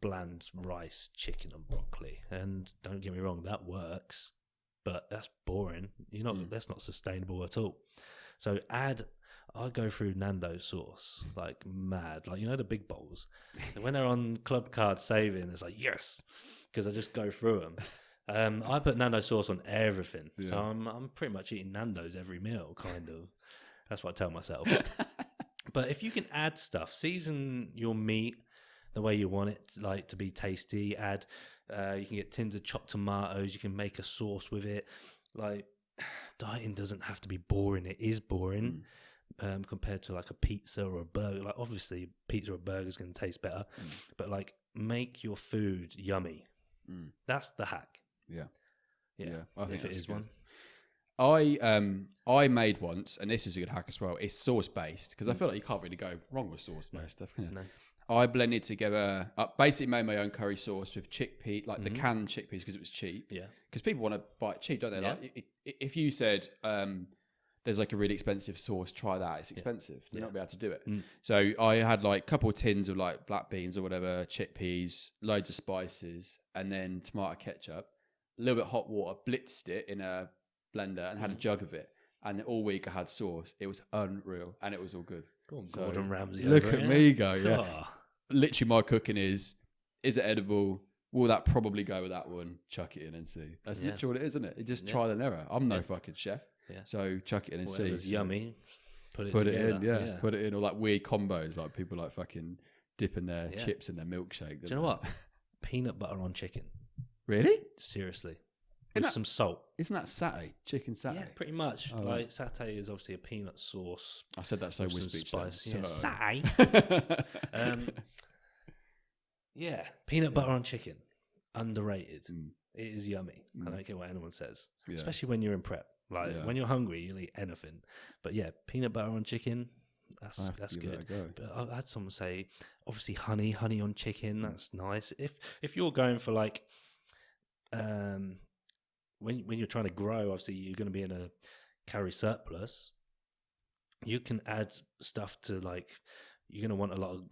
bland rice, chicken, and broccoli, and don't get me wrong, that works, but that's boring. That's not sustainable at all. So I go through Nando's sauce like mad, like the big bowls. And when they're on club card saving, it's like yes, because I just go through them. I put Nando's sauce on everything, so I'm pretty much eating Nando's every meal, kind of. That's what I tell myself. But if you can add stuff, season your meat the way you want it, like to be tasty. You can get tins of chopped tomatoes. You can make a sauce with it. Like, dieting doesn't have to be boring. It is boring compared to like a pizza or a burger. Like, obviously, pizza or burger is going to taste better, but like, make your food yummy. That's the hack. Yeah. I think if it is good. One. I made once, and this is a good hack as well. It's sauce based, because I feel like you can't really go wrong with sauce based stuff, can you? No. I blended together, basically made my own curry sauce with chickpea, like the canned chickpeas, because it was cheap. Yeah. Because people want to buy it cheap, don't they? Yeah. Like, if you said there's like a really expensive sauce, try that. It's expensive. You're not going to be able to do it. So I had like a couple of tins of like black beans or whatever, chickpeas, loads of spices, and then tomato ketchup, a little bit of hot water, blitzed it in a blender and had a jug of it. And all week I had sauce. It was unreal, and it was all good. Gordon Ramsay. Look at me go, yeah. Literally, my cooking is it edible? Will that probably go with that one? Chuck it in and see. That's literally what it is, isn't it? You just trial and error. I'm no fucking chef. Yeah. So chuck it in and see. It's yummy. Put it in, Put it in, or like weird combos, like people like fucking dipping their chips in their milkshake. Do you know what? Peanut butter on chicken. Really? Seriously. With some salt. Isn't that satay? Chicken satay? Yeah, pretty much. Like satay is obviously a peanut sauce. I said that so with speech. Spice. Satay. Peanut butter on chicken. Underrated. It is yummy. I don't care what anyone says. Yeah. Especially when you're in prep. Like when you're hungry, you'll eat anything. But yeah, peanut butter on chicken. That's good. But I've had someone say, obviously honey on chicken. That's nice. If you're going for like, when you're trying to grow, obviously you're going to be in a calorie surplus. You can add stuff to like, you're going to want a lot of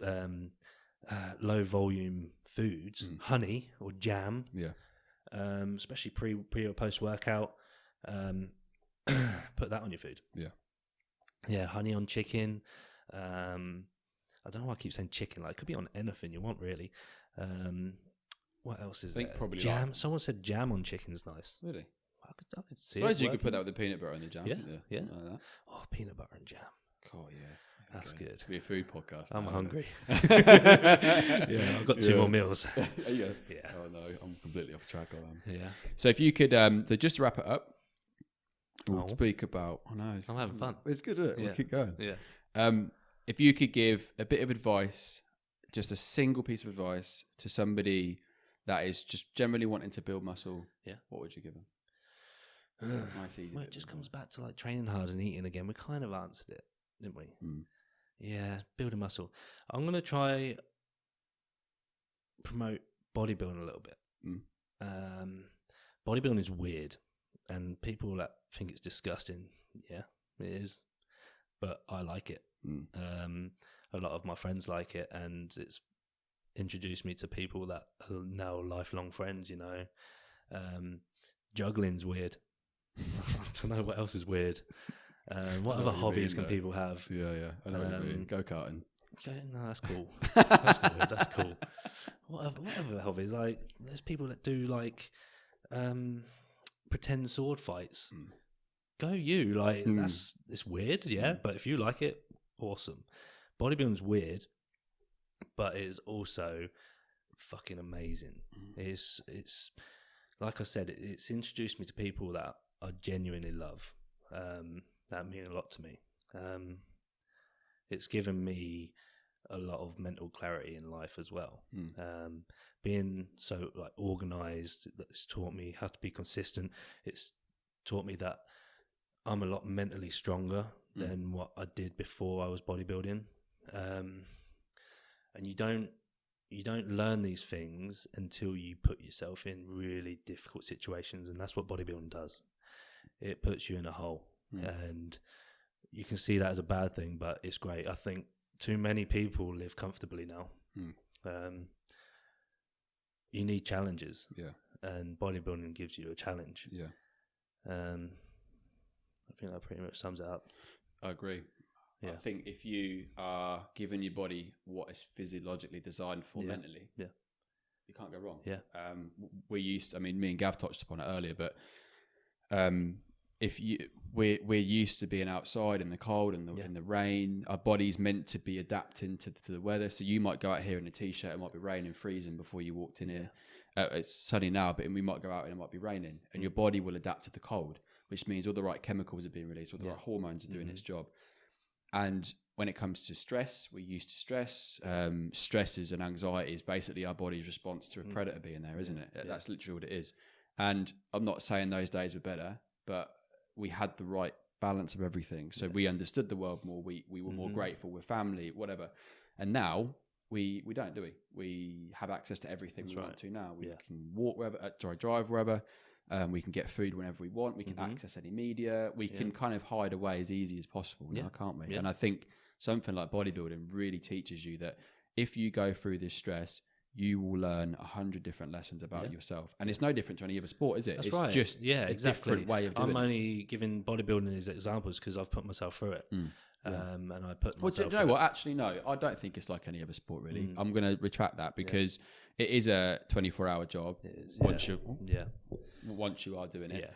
low volume foods, honey or jam. Yeah. Especially pre or post workout. Put that on your food. Yeah. Yeah, honey on chicken. I don't know why I keep saying chicken. Like, it could be on anything you want, really. What else is I think there? probably jam. like- Someone said jam on chicken's nice. Really? I could see I suppose it you could put working. that with the peanut butter and the jam. Yeah, couldn't you? yeah. Something like that. Oh, peanut butter and jam. Cool, yeah. That's good. It's be a food podcast. I'm now, hungry. isn't it? Yeah, I've got 2 more meals. There you go. Yeah. Oh no, I'm completely off track. Yeah. So if you could, so just to wrap it up, we'll Oh. speak about. Oh no, I'm having fun. It's good, isn't it? Yeah. We'll keep going. Yeah. If you could give a bit of advice, just a single piece of advice to somebody that is just generally wanting to build muscle, what would you give them? Nice, easy. Well, it just comes back to like training hard and eating again. We kind of answered it, didn't we? Yeah, building muscle. I'm going to try promote bodybuilding a little bit. Bodybuilding is weird, and people that think it's disgusting, yeah, it is. But I like it. A lot of my friends like it, and it's introduced me to people that are now lifelong friends, you know. Juggling's weird. I don't know what else is weird. What other hobbies can people have? Yeah. I know what you mean. Go-karting. No, that's cool. That's not weird. That's cool. What other hobbies? Like, there's people that do like pretend sword fights. Go you. Like, it's weird, yeah. But if you like it, awesome. Bodybuilding's weird, but it's also fucking amazing. It's like I said, it's introduced me to people that I genuinely love. That mean a lot to me. It's given me a lot of mental clarity in life as well. Being so like organized, it's taught me how to be consistent. It's taught me that I'm a lot mentally stronger than what I did before I was bodybuilding. And you don't learn these things until you put yourself in really difficult situations, and that's what bodybuilding does. It puts you in a hole, and you can see that as a bad thing, but it's great. I think too many people live comfortably now. You need challenges, and bodybuilding gives you a challenge. I think that pretty much sums it up. I agree. I think if you are giving your body what is physiologically designed for mentally, you can't go wrong. Me and Gav touched upon it earlier, but we're used to being outside in the cold and in the rain. Our body's meant to be adapting to the weather. So you might go out here in a t-shirt, it might be raining, freezing before you walked in here. It's sunny now, but we might go out and it might be raining, and your body will adapt to the cold, which means all the right chemicals are being released, all the right hormones are doing its job. And when it comes to stress, we're used to stress. Stresses and anxiety is basically our body's response to a predator being there, isn't it? That's literally what it is. And I'm not saying those days were better, but we had the right balance of everything. So we understood the world more. We were more grateful with family, whatever. And now we don't, do we? We have access to everything we want to now. We can walk wherever, drive wherever. We can get food whenever we want. We can access any media. We can kind of hide away as easy as possible now, can't we? And I think something like bodybuilding really teaches you that if you go through this stress, you will learn 100 different lessons about yourself. And it's no different to any other sport, is it? That's it's right. just a different way of doing it. I'm only giving bodybuilding as examples because I've put myself through it. And I put myself do you know what? Actually, no, I don't think it's like any other sport, really. I'm going to retract that because it is a 24-hour job once you are doing it.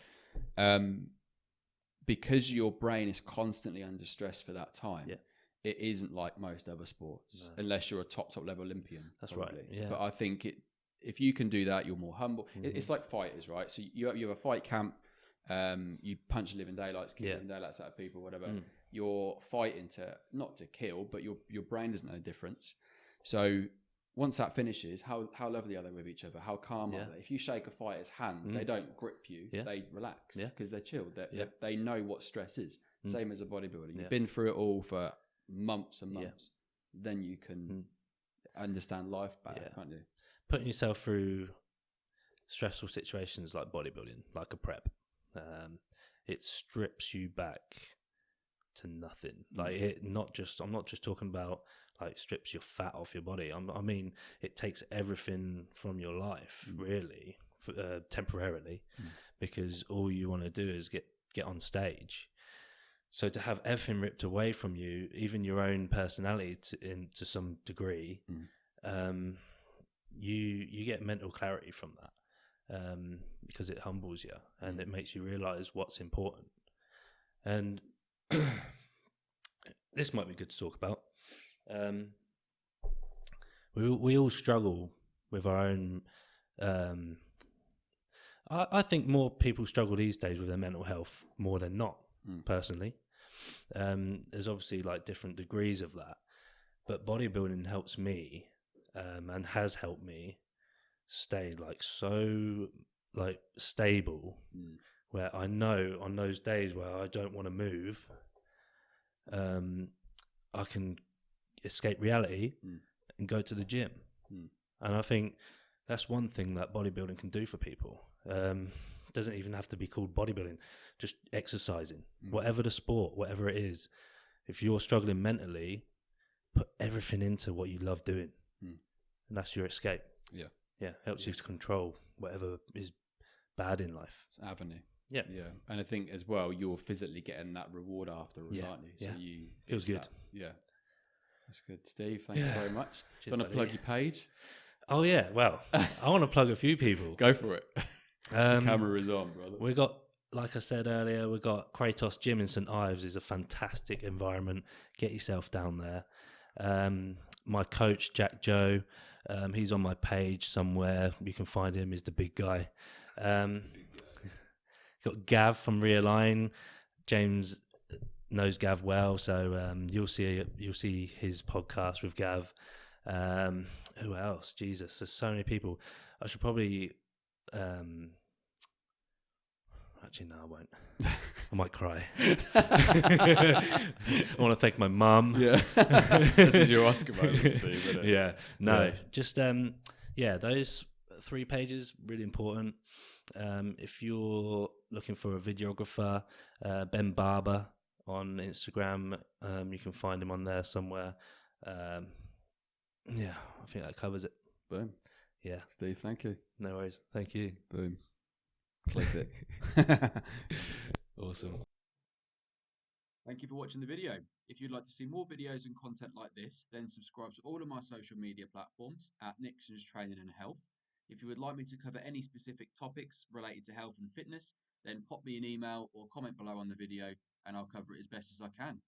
Because your brain is constantly under stress for that time. It isn't like most other sports, unless you're a top level Olympian. That's probably. right. Yeah. But I think if you can do that, you're more humble. It's like fighters, right? So you have a fight camp. You punch living daylights, kick living daylights out of people, whatever. You're fighting not to kill, but your brain doesn't know the difference. So once that finishes, how lovely are they with each other? How calm are they? If you shake a fighter's hand, they don't grip you. They relax because they're chilled. They know what stress is. Same as a bodybuilder. You've been through it all for months and months. Then you can understand life better, can't you? Putting yourself through stressful situations like bodybuilding, like a prep, it strips you back to nothing. Like I'm not just talking about like strips your fat off your body. I mean, it takes everything from your life, really, temporarily, because all you want to do is get on stage. So to have everything ripped away from you, even your own personality to some degree, you get mental clarity from that, because it humbles you and it makes you realize what's important. And this might be good to talk about. We all struggle with our own. I think more people struggle these days with their mental health more than not. Personally, there's obviously like different degrees of that, but bodybuilding helps me, and has helped me stay like so like stable, where I know on those days where I don't want to move, I can escape reality and go to the gym. And I think that's one thing that bodybuilding can do for people. Doesn't even have to be called bodybuilding, just exercising, whatever the sport, whatever it is. If you're struggling mentally, put everything into what you love doing, and that's your escape. Helps you to control whatever is bad in life. It's an avenue. Yeah. And I think as well, you're physically getting that reward afterwards, aren't you? So you feels good. That's good, Steve. Thank you very much. Do you want to plug your page? Oh yeah, well, I want to plug a few people. Go for it. The camera is on, brother. We got, like I said earlier, we got Kratos Gym in St Ives. Is a fantastic environment. Get yourself down there. My coach Jack Joe, he's on my page somewhere. You can find him. He's the big guy. Got Gav from Realign. James knows Gav well, so you'll see his podcast with Gav. Who else? Jesus, there's so many people. I should probably actually no, I won't. I might cry. I want to thank my mum. Yeah. This is your Oscar moment, Steve, isn't it? Yeah. No, just those 3 pages really important. If you're looking for a videographer, Ben Barber on Instagram, you can find him on there somewhere. I think that covers it. Boom. Yeah. Steve, thank you. No worries. Thank you. Boom. Click it. Awesome. Thank you for watching the video. If you'd like to see more videos and content like this, then subscribe to all of my social media platforms at Nixon's Training and Health. If you would like me to cover any specific topics related to health and fitness, then pop me an email or comment below on the video and I'll cover it as best as I can.